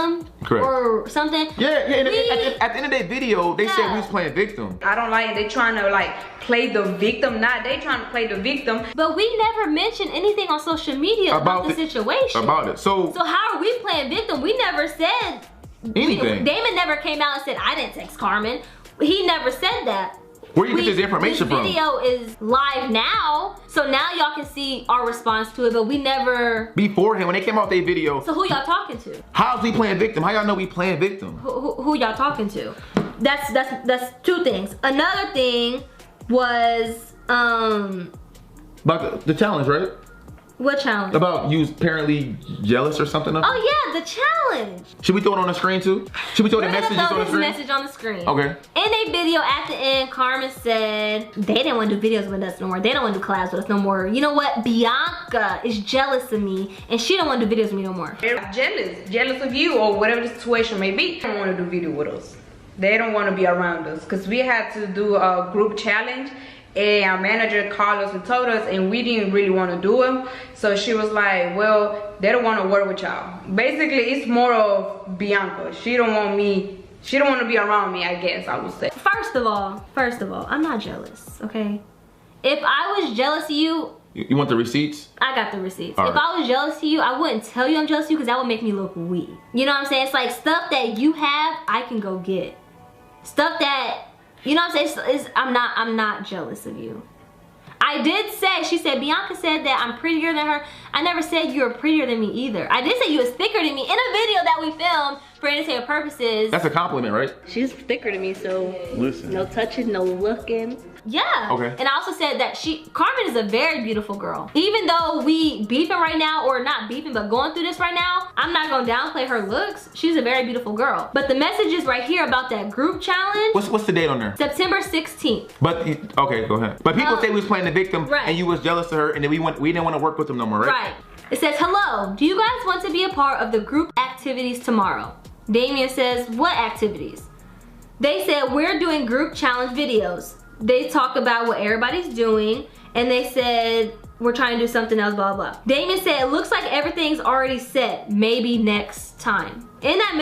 Correct. Or something. Yeah, at the end of their video, they said we was playing victim. I don't like it. They trying to like play the victim, not they trying to play the victim. But we never mentioned anything on social media about the situation. About it. So how are we playing victim? We never said anything. Damon never came out and said, I didn't text Carmen. He never said that. Where you get this information from? This video is live now, so now y'all can see our response to it, but we never... Beforehand, when they came out their video... So who y'all talking to? How's we playing victim? How y'all know we playing victim? Who y'all talking to? That's two things. Another thing was... About the challenge, right? What challenge? About you apparently jealous or something of it? Oh yeah, the challenge. Should we throw it on the screen too? Should we throw the messages on the screen? Message on the screen. Okay. In a video at the end, Carmen said they didn't want to do videos with us no more. They don't want to do collabs with us no more. You know what? Bianca is jealous of me and she don't want to do videos with me no more. They're jealous of you or whatever the situation may be. They don't want to do video with us. They don't want to be around us because we had to do a group challenge. And our manager called us and told us, and we didn't really want to do them. So she was like, well, they don't want to work with y'all. Basically, it's more of Bianca. She don't want me, she don't want to be around me, I guess I would say. First of all, I'm not jealous, okay? If I was jealous of you... You want the receipts? I got the receipts. All if right. I was jealous of you, I wouldn't tell you I'm jealous of you because that would make me look weak. You know what I'm saying? It's like stuff that you have, I can go get. Stuff that... You know what I'm saying? I'm not jealous of you. I did say, she said, Bianca said that I'm prettier than her. I never said you were prettier than me either. I did say you was thicker than me in a video that we filmed for entertainment purposes. That's a compliment, right? She's thicker than me, so listen. No touching, no looking. Yeah. Okay. And I also said that Carmen is a very beautiful girl. Even though we beefing right now, or not beefing, but going through this right now, I'm not gonna downplay her looks. She's a very beautiful girl. But the message is right here about that group challenge. What's the date on there? September 16th. But okay, go ahead. But people say we was playing the victim, right. and you was jealous of her, and then we didn't want to work with them no more, right? Right. It says, hello, do you guys want to be a part of the group activities tomorrow? Damien says, what activities? They said, we're doing group challenge videos. They talk about what everybody's doing, and they said, we're trying to do something else, blah, blah. Damien said, it looks like everything's already set, maybe next time. In that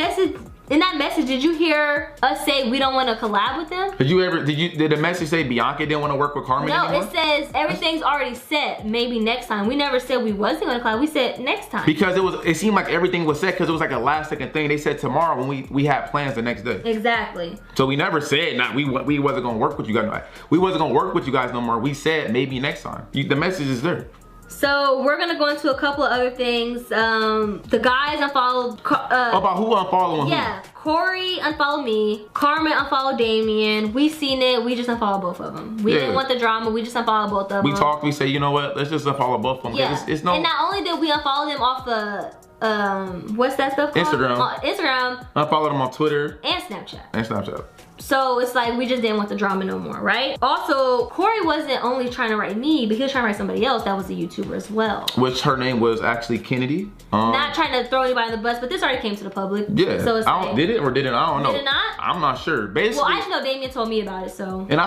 message, did you hear us say we don't want to collab with them? Did the message say Bianca didn't want to work with Carmen anymore? No, it says everything's already set, maybe next time. We never said we wasn't going to collab, we said next time. Because it seemed like everything was set because it was like a last second thing. They said tomorrow when we had plans the next day. Exactly. So we never said we wasn't going to work with you guys. We wasn't going to work with you guys no more. We said maybe next time. The message is there. So we're gonna go into a couple of other things. The guys unfollowed. About who unfollowing who? Yeah, Cory unfollowed me. Carmen unfollowed Damien. We seen it. We just unfollowed both of them. We didn't want the drama. We just unfollowed both of them. We talked. We say, you know what? Let's just unfollow both of them. Yeah. It's no. And not only did we unfollow them off the what's that stuff called? Instagram. Unfollowed them on Twitter and Snapchat. So it's like we just didn't want the drama no more, right? Also, Cory wasn't only trying to write me, but he was trying to write somebody else that was a YouTuber as well. Which her name was actually Kennedy. Not trying to throw anybody in the bus, but this already came to the public. Yeah. So it's like, did it or didn't? I don't know. Did it not? I'm not sure. Basically. Well, I just know Damien told me about it, so. And I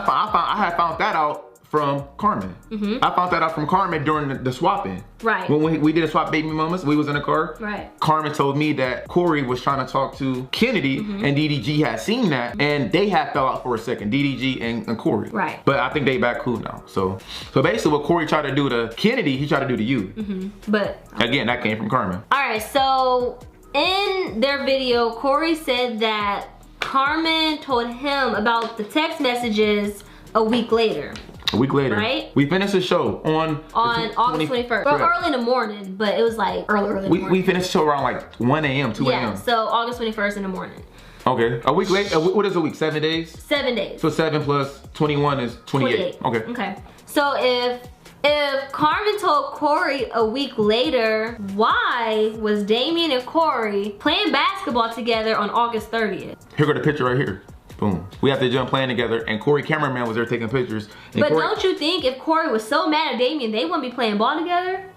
had found that out from Carmen. I found that out from Carmen during the swapping. Right. When we did a swap baby mamas, we was in the car. Right. Carmen told me that Cory was trying to talk to Kennedy and DDG had seen that and they had fell out for a second, DDG and Cory. Right. But I think they back cool now. So basically what Cory tried to do to Kennedy, he tried to do to you. But. Again, that came from Carmen. All right, so in their video, Cory said that Carmen told him about the text messages a week later. A week later, right? We finished the show on August 21st. Well, early in the morning, but it was like early in the morning. We finished the show around like 1 a.m., 2 a.m. Yeah, so August 21st in the morning. Okay, a week later, what is a week, 7 days? 7 days. So 7 plus 21 is 28. Okay. So if Carmen told Cory a week later, why was Damien and Cory playing basketball together on August 30th? Here go the picture right here. Boom. We have the jump playing together and Cory cameraman was there taking pictures. But don't you think if Cory was so mad at Damien, they wouldn't be playing ball together?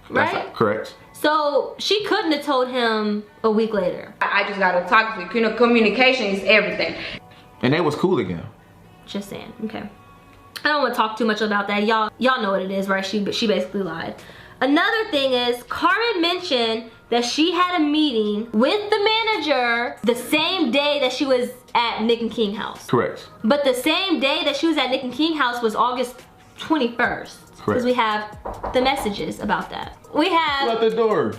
Right? That's correct. So she couldn't have told him a week later. I just gotta talk to you. You know, communication is everything. And they was cool again. Just saying, okay. I don't want to talk too much about that. Y'all know what it is, right? She basically lied. Another thing is, Carmen mentioned that she had a meeting with the manager the same day that she was at Nick and King house. Correct. But the same day that she was at Nick and King house was August 21st. Correct. Because we have the messages about that. We have... Let the door.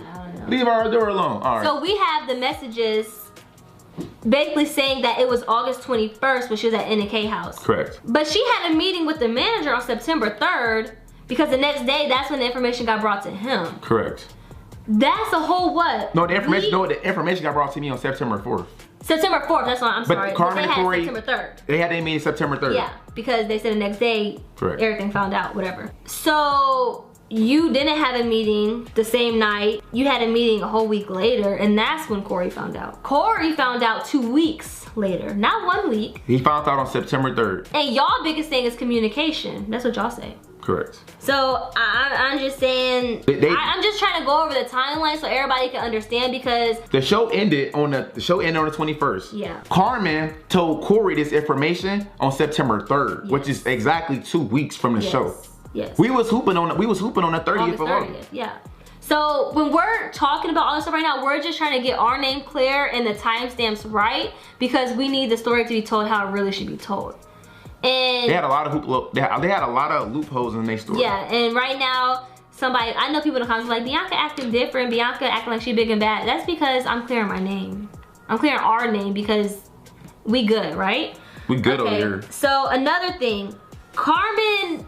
Leave our door alone. All right. So we have the messages basically saying that it was August 21st when she was at NK house. Correct. But she had a meeting with the manager on September 3rd because the next day, that's when the information got brought to him. Correct. That's a whole what? No, the information got brought to me on September 4th. September 4th, that's why I'm sorry. But Carmen and Cory, September 3rd. They had their meeting September 3rd. Yeah, because they said the next day, correct, everything found out, whatever. So you didn't have a meeting the same night. You had a meeting a whole week later, and that's when Cory found out. Cory found out 2 weeks later, not 1 week. He found out on September 3rd. And y'all biggest thing is communication. That's what y'all say. Correct. So I'm just saying, I'm just trying to go over the timeline so everybody can understand because the show ended on the 21st. Yeah. Carmen told Cory this information on September 3rd, which is exactly 2 weeks from the show. Yes. We was hooping on the 30th of August. Yeah. So when we're talking about all this stuff right now, we're just trying to get our name clear and the timestamps right because we need the story to be told how it really should be told. And they had a lot of they had a lot of loopholes in their story. Yeah, and right now, I know people in the comments like, Bianca acting different, Bianca acting like she big and bad. That's because I'm clearing my name. I'm clearing our name because we good, right? We good over here. So another thing, Carmen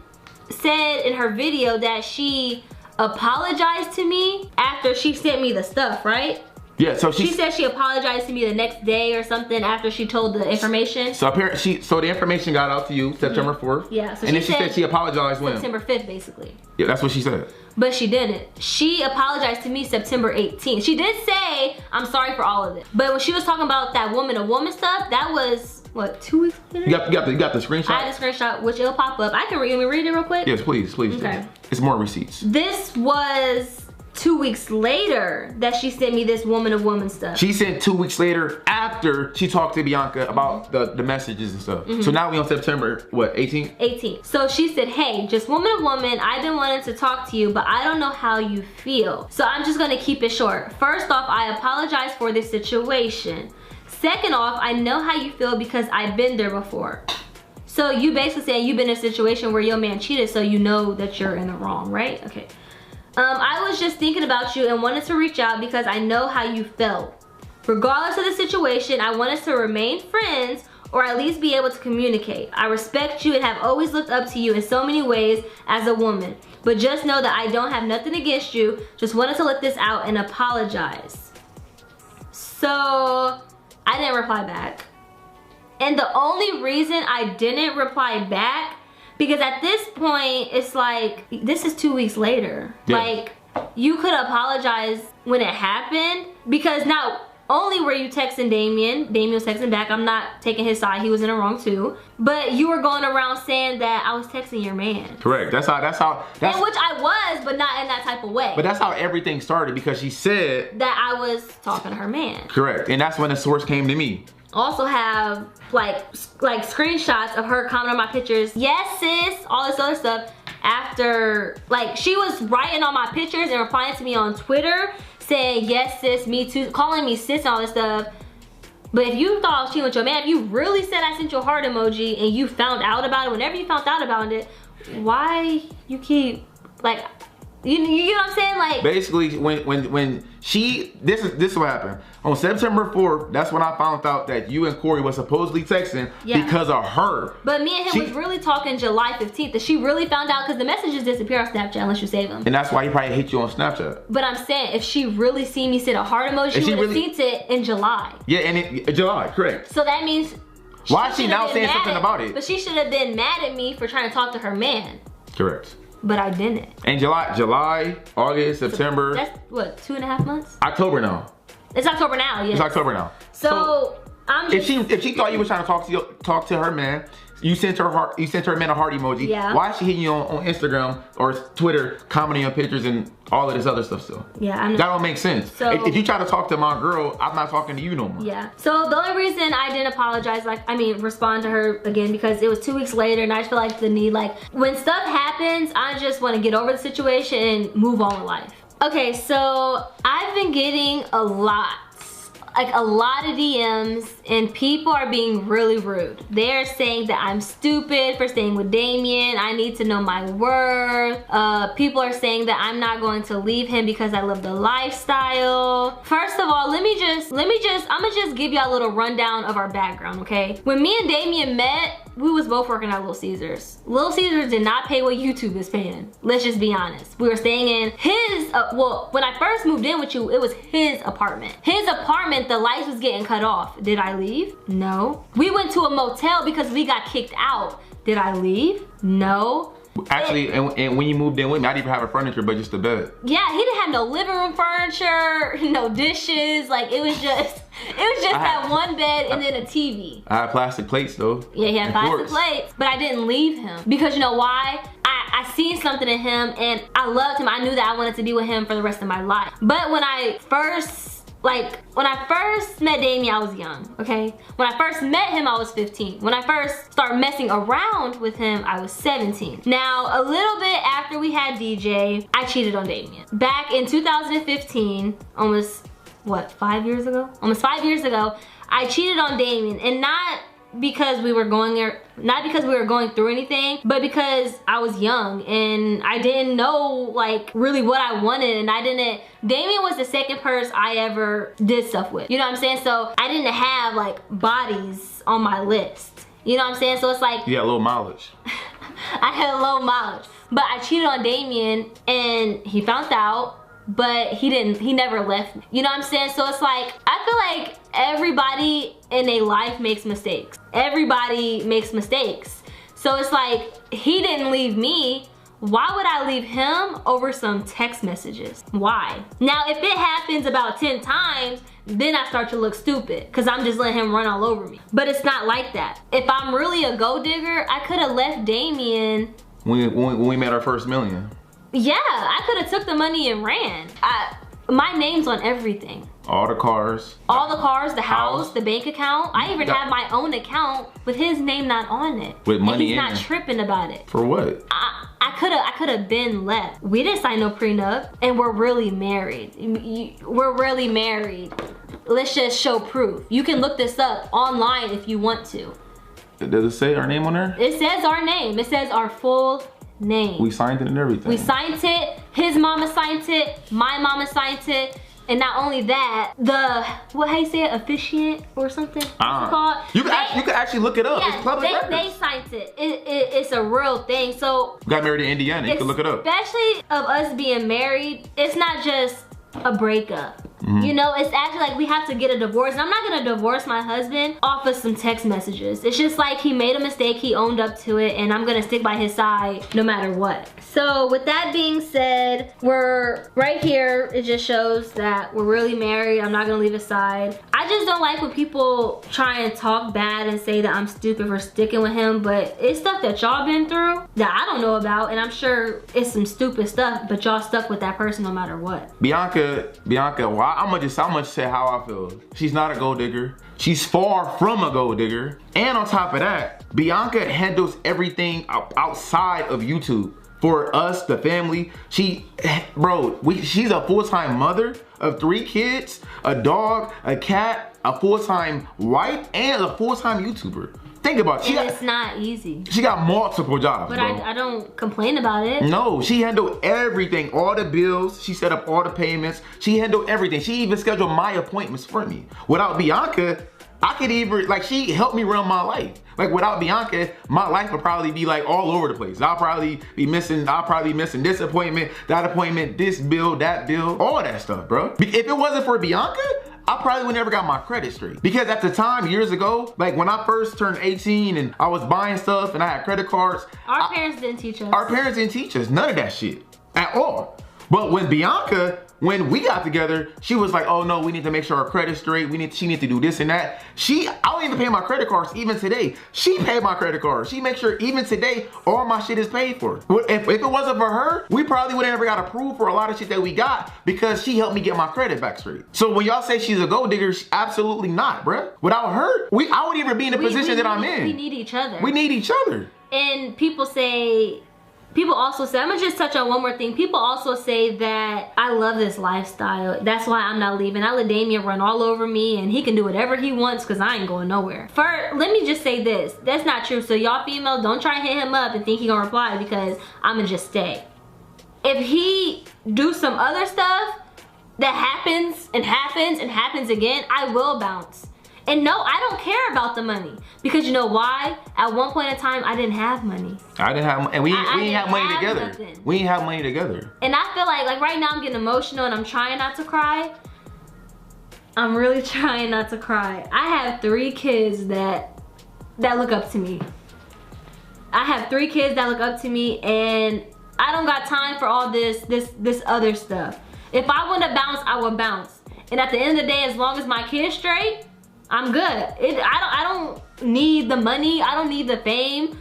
said in her video that she apologized to me after she sent me the stuff, right? Yeah, so she said she apologized to me the next day or something after she told the information. So apparently, so the information got out to you September 4th. Yeah, so and then she said she apologized when? September 5th, basically. Yeah, that's what she said. But she didn't. She apologized to me September 18th. She did say, I'm sorry for all of it. But when she was talking about that woman-to-woman stuff, that was, what, 2 weeks later? You got the screenshot? I had a screenshot, which it'll pop up. I can read it real quick? Yes, please. Okay. It's more receipts. This was 2 weeks later that she sent me this woman-to-woman stuff. She sent 2 weeks later after she talked to Bianca about the messages and stuff. So now we on September, what, 18th? 18th. So she said, hey, just woman-to-woman, I've been wanting to talk to you, but I don't know how you feel. So I'm just gonna keep it short. First off, I apologize for this situation. Second off, I know how you feel because I've been there before. So you basically saying you've been in a situation where your man cheated, so you know that you're in the wrong, right? Okay. I was just thinking about you and wanted to reach out because I know how you felt. Regardless of the situation, I want us to remain friends or at least be able to communicate. I respect you and have always looked up to you in so many ways as a woman. But just know that I don't have nothing against you. Just wanted to let this out and apologize. So I didn't reply back. And the only reason I didn't reply back, because at this point, it's like, this is 2 weeks later. Yeah. Like, you could apologize when it happened, because not only were you texting Damien was texting back, I'm not taking his side, he was in the wrong too, but you were going around saying that I was texting your man. Correct, that's and which I was, but not in that type of way. But that's how everything started, because she said that I was talking to her man. Correct, and that's when the source came to me. Also have like screenshots of her commenting on my pictures. Yes, sis, all this other stuff. After, like, she was writing on my pictures and replying to me on Twitter saying, yes, sis, me too, calling me sis and all this stuff. But if you thought I was cheating with your man, if you really said I sent you a heart emoji and you found out about it, whenever you found out about it, why you keep, like, you know what I'm saying? Like, basically, when she, this is what happened. On September 4th, that's when I found out that you and Cory was supposedly texting because of her. But me and him was really talking July 15th. That she really found out, because the messages disappear on Snapchat unless you save them. And that's why he probably hit you on Snapchat. But I'm saying, if she really seen me send a heart emoji, she would have seen it in July. Yeah, and July, correct. So that means, why is she now saying something about it? But she should have been mad at me for trying to talk to her man. Correct. But I didn't. And July, August, September. That's what, 2.5 months? October now. It's October now, yes. It's October now. So I'm just, if she thought you were trying to talk to her man, you sent her man a heart emoji. Yeah. Why is she hitting you on Instagram or Twitter, commenting on pictures and all of this other stuff still? Yeah, that don't make sense. So, if you try to talk to my girl, I'm not talking to you no more. Yeah. So the only reason I didn't apologize, respond to her again, because it was 2 weeks later and I just feel like the need, like, when stuff happens, I just want to get over the situation and move on with life. Okay, so I've been getting a lot of DMs and people are being really rude. They're saying that I'm stupid for staying with Damien. I need to know my worth. People are saying that I'm not going to leave him because I love the lifestyle. First of all, I'm gonna just give y'all a little rundown of our background, okay? When me and Damien met, we was both working at Little Caesars. Little Caesars did not pay what YouTube is paying. Let's just be honest. We were staying in his, well, when I first moved in with you, it was his apartment. His apartment, the lights was getting cut off. Did I leave? No. We went to a motel because we got kicked out. Did I leave? No. Actually, and when you moved in with me, I didn't even have a furniture, but just a bed. Yeah, he didn't have no living room furniture, no dishes. Like, it was just that one bed and then a TV. I had plastic plates though. Yeah, he had plastic plates, but I didn't leave him because you know why? I seen something in him and I loved him. I knew that I wanted to be with him for the rest of my life. But when I first met Damien, I was young, okay? When I first met him, I was 15. When I first started messing around with him, I was 17. Now, a little bit after we had DJ, I cheated on Damien. Back in 2015, almost, what, 5 years ago? Almost 5 years ago, I cheated on Damien, and not because we were going through anything, but because I was young and I didn't know like really what I wanted, and Damien was the second person I ever did stuff with. You know what I'm saying? So I didn't have like bodies on my list. You know what I'm saying? So it's like, you had low mileage. I had low mileage. But I cheated on Damien and he found out. but he never left me. You know what I'm saying? So it's like, I feel like everybody in their life makes mistakes. Everybody makes mistakes. So it's like, he didn't leave me. Why would I leave him over some text messages? Why? Now, if it happens about 10 times, then I start to look stupid because I'm just letting him run all over me. But it's not like that. If I'm really a gold digger, I could have left Damien. When we made our first million. Yeah, I could have took the money and ran. My name's on everything. All the cars. All the cars, the house, the bank account. I even have my own account with his name not on it. With money and he's not tripping about it. For what? I could have been left. We didn't sign no prenup, and we're really married. We're really married. Let's just show proof. You can look this up online if you want to. Does it say our name on there? It says our name. It says our full name. We signed it and everything. We signed it. His mama signed it. My mama signed it. And not only that, how you say it, officiant or something? What's it called? You can actually look it up. Yeah, it's public records. They signed it. It's a real thing. So got married in Indiana. You can look it up. Especially of us being married, it's not just a breakup. You know, it's actually like we have to get a divorce. And I'm not gonna divorce my husband off of some text messages. It's just like he made a mistake, he owned up to it, and I'm gonna stick by his side no matter what. So with that being said, we're right here. It just shows that we're really married. I'm not gonna leave his side. I just don't like when people try and talk bad and say that I'm stupid for sticking with him, but it's stuff that y'all been through that I don't know about, and I'm sure it's some stupid stuff, but y'all stuck with that person no matter what. Bianca, well, I'm gonna just say how I feel. She's not a gold digger. She's far from a gold digger. And on top of that, Bianca handles everything outside of YouTube. For us, the family, she's a full-time mother of 3 kids, a dog, a cat, a full-time wife, and a full-time YouTuber. Think about it. It's not easy. She got multiple jobs, but bro. I don't complain about it. No, she handled everything, all the bills. She set up all the payments. She handled everything. She even scheduled my appointments for me. Without Bianca, I could even, like, she helped me run my life. Like, without Bianca, my life would probably be like all over the place. I'll probably be missing this appointment, that appointment, this bill, that bill, all that stuff, bro. If it wasn't for Bianca, I probably would never got my credit straight. Because at the time, years ago, like when I first turned 18 and I was buying stuff and I had credit cards. Our parents didn't teach us. Our parents didn't teach us none of that shit at all. But when Bianca, when we got together, she was like, oh no, we need to make sure our credit's straight. She need to do this and that. I don't even pay my credit cards even today. She paid my credit cards. She makes sure even today, all my shit is paid for. If it wasn't for her, we probably would have never got approved for a lot of shit that we got because she helped me get my credit back straight. So when y'all say she's a gold digger, absolutely not, bruh. Without her, I wouldn't even be in the position that I'm in. We need each other. We need each other. And people also say, I'm gonna just touch on one more thing. People also say that I love this lifestyle. That's why I'm not leaving. I let Damien run all over me and he can do whatever he wants because I ain't going nowhere. Let me just say this. That's not true. So y'all females, don't try and hit him up and think he gonna reply because I'm gonna just stay. If he do some other stuff that happens and happens and happens again, I will bounce. And no, I don't care about the money. Because you know why? At one point in time, I didn't have money. I didn't have, and we didn't have money together. Nothing. We didn't have money together. And I feel like right now I'm getting emotional and I'm trying not to cry. I'm really trying not to cry. I have 3 kids that look up to me. I have 3 kids that look up to me and I don't got time for all this other stuff. If I want to bounce, I will bounce. And at the end of the day, as long as my kid's straight, I'm good. I don't need the money. I don't need the fame.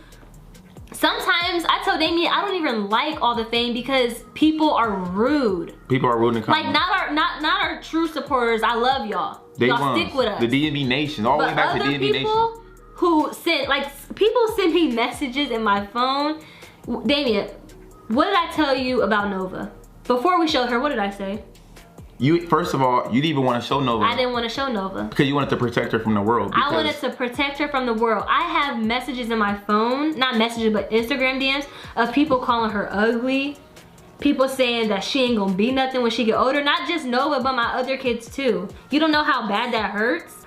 Sometimes I tell Damien I don't even like all the fame because people are rude. People are rude and like not our true supporters. I love y'all. Y'all stick with us. The DMV Nation, all the way back to DMV Nation. Who send people send me messages in my phone. Damien, what did I tell you about Nova? Before we showed her, what did I say? First of all, you didn't even want to show Nova. I didn't want to show Nova. Because you wanted to protect her from the world. I wanted to protect her from the world. I have messages in my phone, not messages, but Instagram DMs of people calling her ugly. People saying that she ain't gonna be nothing when she get older. Not just Nova, but my other kids too. You don't know how bad that hurts?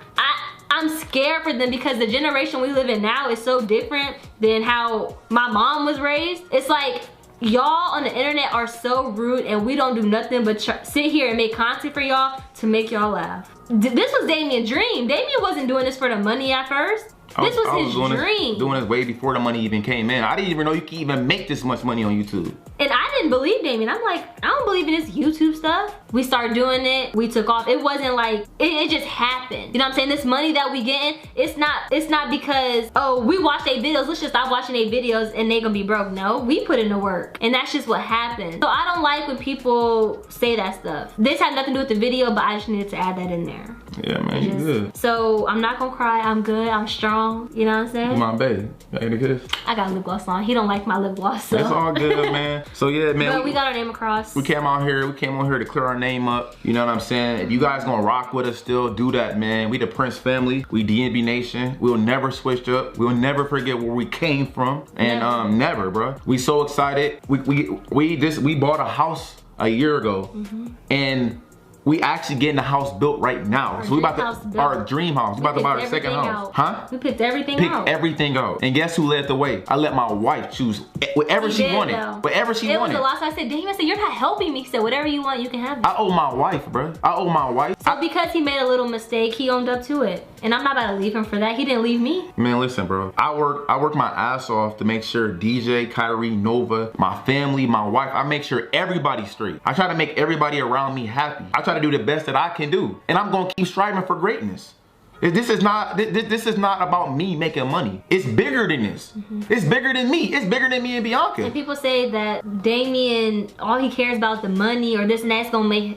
I'm scared for them because the generation we live in now is so different than how my mom was raised. It's like, Y'all on the internet are so rude, and we don't do nothing but sit here and make content for y'all to make y'all laugh. This was Damien's dream. Damien wasn't doing this for the money at first. This was his dream. Doing this way before the money even came in. I didn't even know you could even make this much money on YouTube. And I didn't believe Damien. I'm like, I don't believe in this YouTube stuff. We started doing it. We took off. It wasn't like, it just happened. You know what I'm saying? This money that we getting, it's not because, oh, we watch their videos. Let's just stop watching their videos and they gonna be broke. No, we put in the work. And that's just what happened. So I don't like when people say that stuff. This had nothing to do with the video, but I just needed to add that in there. Yeah, man, you good. So I'm not gonna cry. I'm good. I'm strong. You know what I'm saying? You my baby. Ain't it good? I got lip gloss on. He don't like my lip gloss. So. It's all good, man. So yeah, man. But we got our name across. We came on here to clear our name up. You know what I'm saying? If you guys gonna rock with us still, do that, man. We the Prince family. We DNB Nation. We'll never switch up. We'll never forget where we came from. And never, bro. We so excited. We bought a house a year ago, and we actually getting the house built right now. So we about to, our dream house. We about to buy our second house. Huh? We picked everything out. Picked everything out. And guess who led the way? I let my wife choose whatever she wanted. Whatever she wanted. It was a lot. So I said, damn, I said, you're not helping me. He said, whatever you want, you can have it. I owe my wife, bro. I owe my wife. So because he made a little mistake, he owned up to it. And I'm not about to leave him for that. He didn't leave me. Man, listen, bro. I work my ass off to make sure DJ, Kyrie, Nova, my family, my wife, I make sure everybody's straight. I try to make everybody around me happy. I try to do the best that I can do. And I'm gonna keep striving for greatness. This is not about me making money. It's bigger than this. It's bigger than me. It's bigger than me and Bianca. And people say that Damien, all he cares about the money or this and that,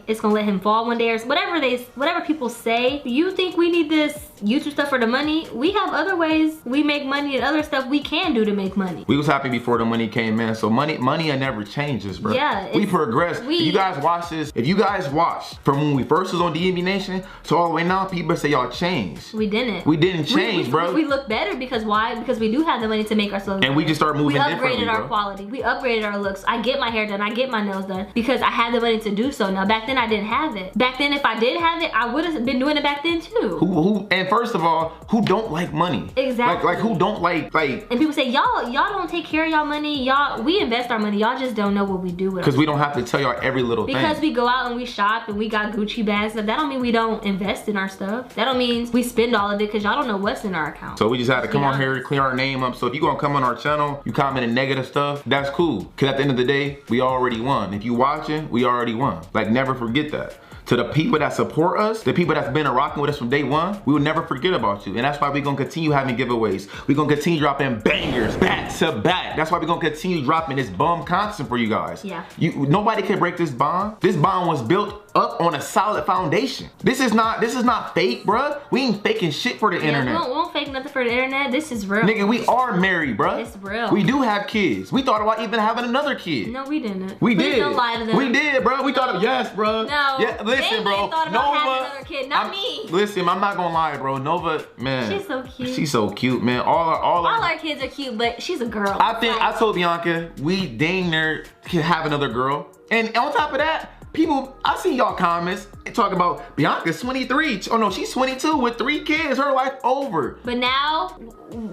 it's gonna let him fall one day or whatever people say. You think we need this YouTube stuff for the money? We have other ways we make money and other stuff we can do to make money. We was happy before the money came in. So money never changes, bro. Yeah. We progress. If you guys watch this, if you guys watched from when we first was on DNB Nation to all the way now, people say y'all changed. We didn't. We didn't change, bro. We look better because why? Because we do have the money to make ourselves and we just start moving differently. We upgraded our quality. We upgraded our looks. I get my hair done. I get my nails done because I had the money to do so. Now back then I didn't have it. Back then if I did have it, I would have been doing it back then too. And first of all, who don't like money? Exactly. Like who don't like. And people say y'all don't take care of y'all money. We invest our money. Y'all just don't know what we do with it. Because we don't have to tell y'all every little thing. Because we go out and we shop and we got Gucci bags. That don't mean we don't invest in our stuff. That don't mean we spend all of it because y'all don't know what's in our account. So we just had to come on here to clear our name up. So if you gonna come on our channel, you comment in negative stuff, that's cool. Cause at the end of the day, we already won. If you watching, we already won. Like never forget that. To the people that support us, the people that's been rocking with us from day one, we will never forget about you. And that's why we're gonna continue having giveaways. We're gonna continue dropping bangers back to back. That's why we're gonna continue dropping this bomb content for you guys. Yeah. Nobody can break this bond. This bond was built up on a solid foundation. This is not fake, bruh. We ain't faking shit for the internet. We won't fake nothing for the internet. This is real. Nigga, we are married, bruh. It's real. We do have kids. We thought about even having another kid. No, we didn't. We did. Don't lie to them. We did, bruh. We thought of, yes, bruh. No. Yeah, listen, bro. Thought about having another kid, not me. Listen, I'm not gonna lie, bro. Nova, man. She's so cute. She's so cute, man. All our kids are cute, but she's a girl. I told Bianca, we dang near can have another girl. And on top of that, people, I see y'all comments talking about Bianca's 23. Oh no, she's 22 with 3 kids. Her life over. But now,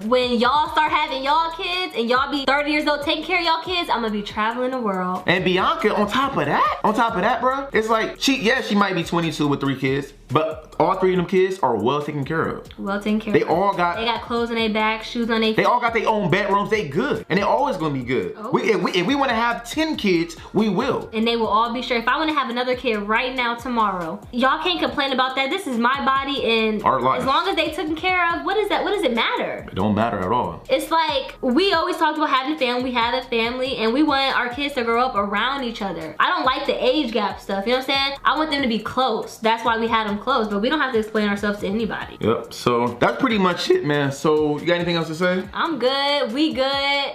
when y'all start having y'all kids and y'all be 30 years old taking care of y'all kids, I'm gonna be traveling the world. And Bianca, on top of that, bro, it's like she might be 22 with 3 kids, but all 3 of them kids are well taken care of. Well taken care of. They got clothes on their back, shoes on their feet. They all got their own bedrooms. They good, and they always gonna be good. Oh. If we want to have 10 kids, we will. And they will all be sure. If I want to have another kid right now, tomorrow, y'all can't complain about that. This is my body, and our life. As long as they taken care of, what is that? What does it matter? It don't matter at all. It's like we always talked about having a family. We have a family, and we want our kids to grow up around each other. I don't like the age gap stuff. You know what I'm saying? I want them to be close. That's why we had them close, but we don't have to explain ourselves to anybody. Yep. So that's pretty much it, man. So you got anything else to say? I'm good. We good.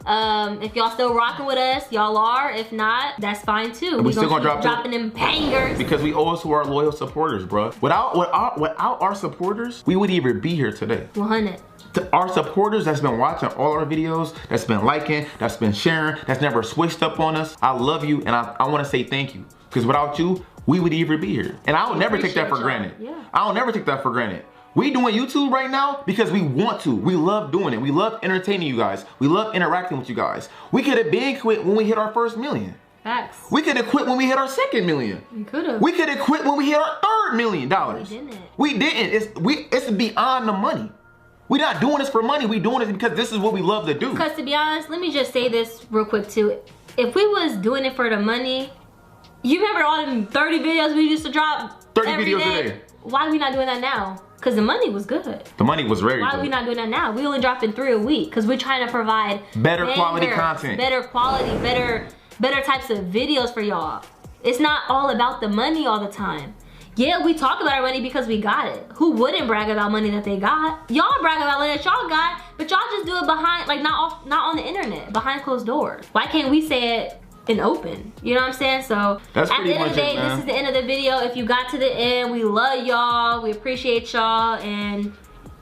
If y'all still rocking with us, y'all are. If not, that's fine too. We still gonna dropping them bangers because we owe it to our loyal supporters, bro. Without our supporters, we wouldn't even be here today. 100. Our supporters that's been watching all our videos, that's been liking, that's been sharing, that's never switched up on us. I love you, and I want to say thank you. Because without you, we would even be here. And I will never take that for granted. Yeah. I will never take that for granted. We doing YouTube right now because we want to. We love doing it. We love entertaining you guys. We love interacting with you guys. We could have been quit when we hit our first million. Facts. We could have quit when we hit our second million. We could have. We could have quit when we hit our $3 million. We didn't. It's beyond the money. We're not doing this for money. We doing it because this is what we love to do. Because to be honest, let me just say this real quick too. If we was doing it for the money, you remember all them 30 videos we used to drop 30 every videos day? a day. Why are we not doing that now? Because the money was good. The money was very good. Why are we not doing that now? We only dropping 3 a week because we're trying to provide better quality content. Better quality, better types of videos for y'all. It's not all about the money all the time. Yeah, we talk about our money because we got it. Who wouldn't brag about money that they got? Y'all brag about money that y'all got, but y'all just do it behind, like not on the internet, behind closed doors. Why can't we say it in open? You know what I'm saying? So that's at the end of the day, man. this is the end of the video. If you got to the end, we love y'all. We appreciate y'all, and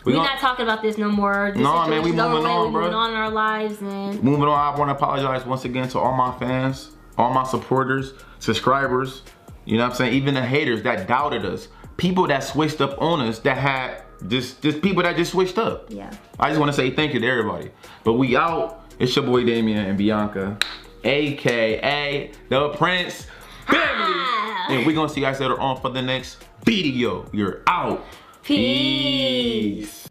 we're not talking about this no more. This no, man, we moving on, bro. Moving on in our lives, and moving on. I want to apologize once again to all my fans, all my supporters, subscribers. You know what I'm saying? Even the haters that doubted us, people that switched up on us, that had just people that just switched up. Yeah. I just want to say thank you to everybody. But we out. It's your boy Damien and Bianca, aka the Prince Family, and we're gonna see you guys later on for the next video. You're out. Peace.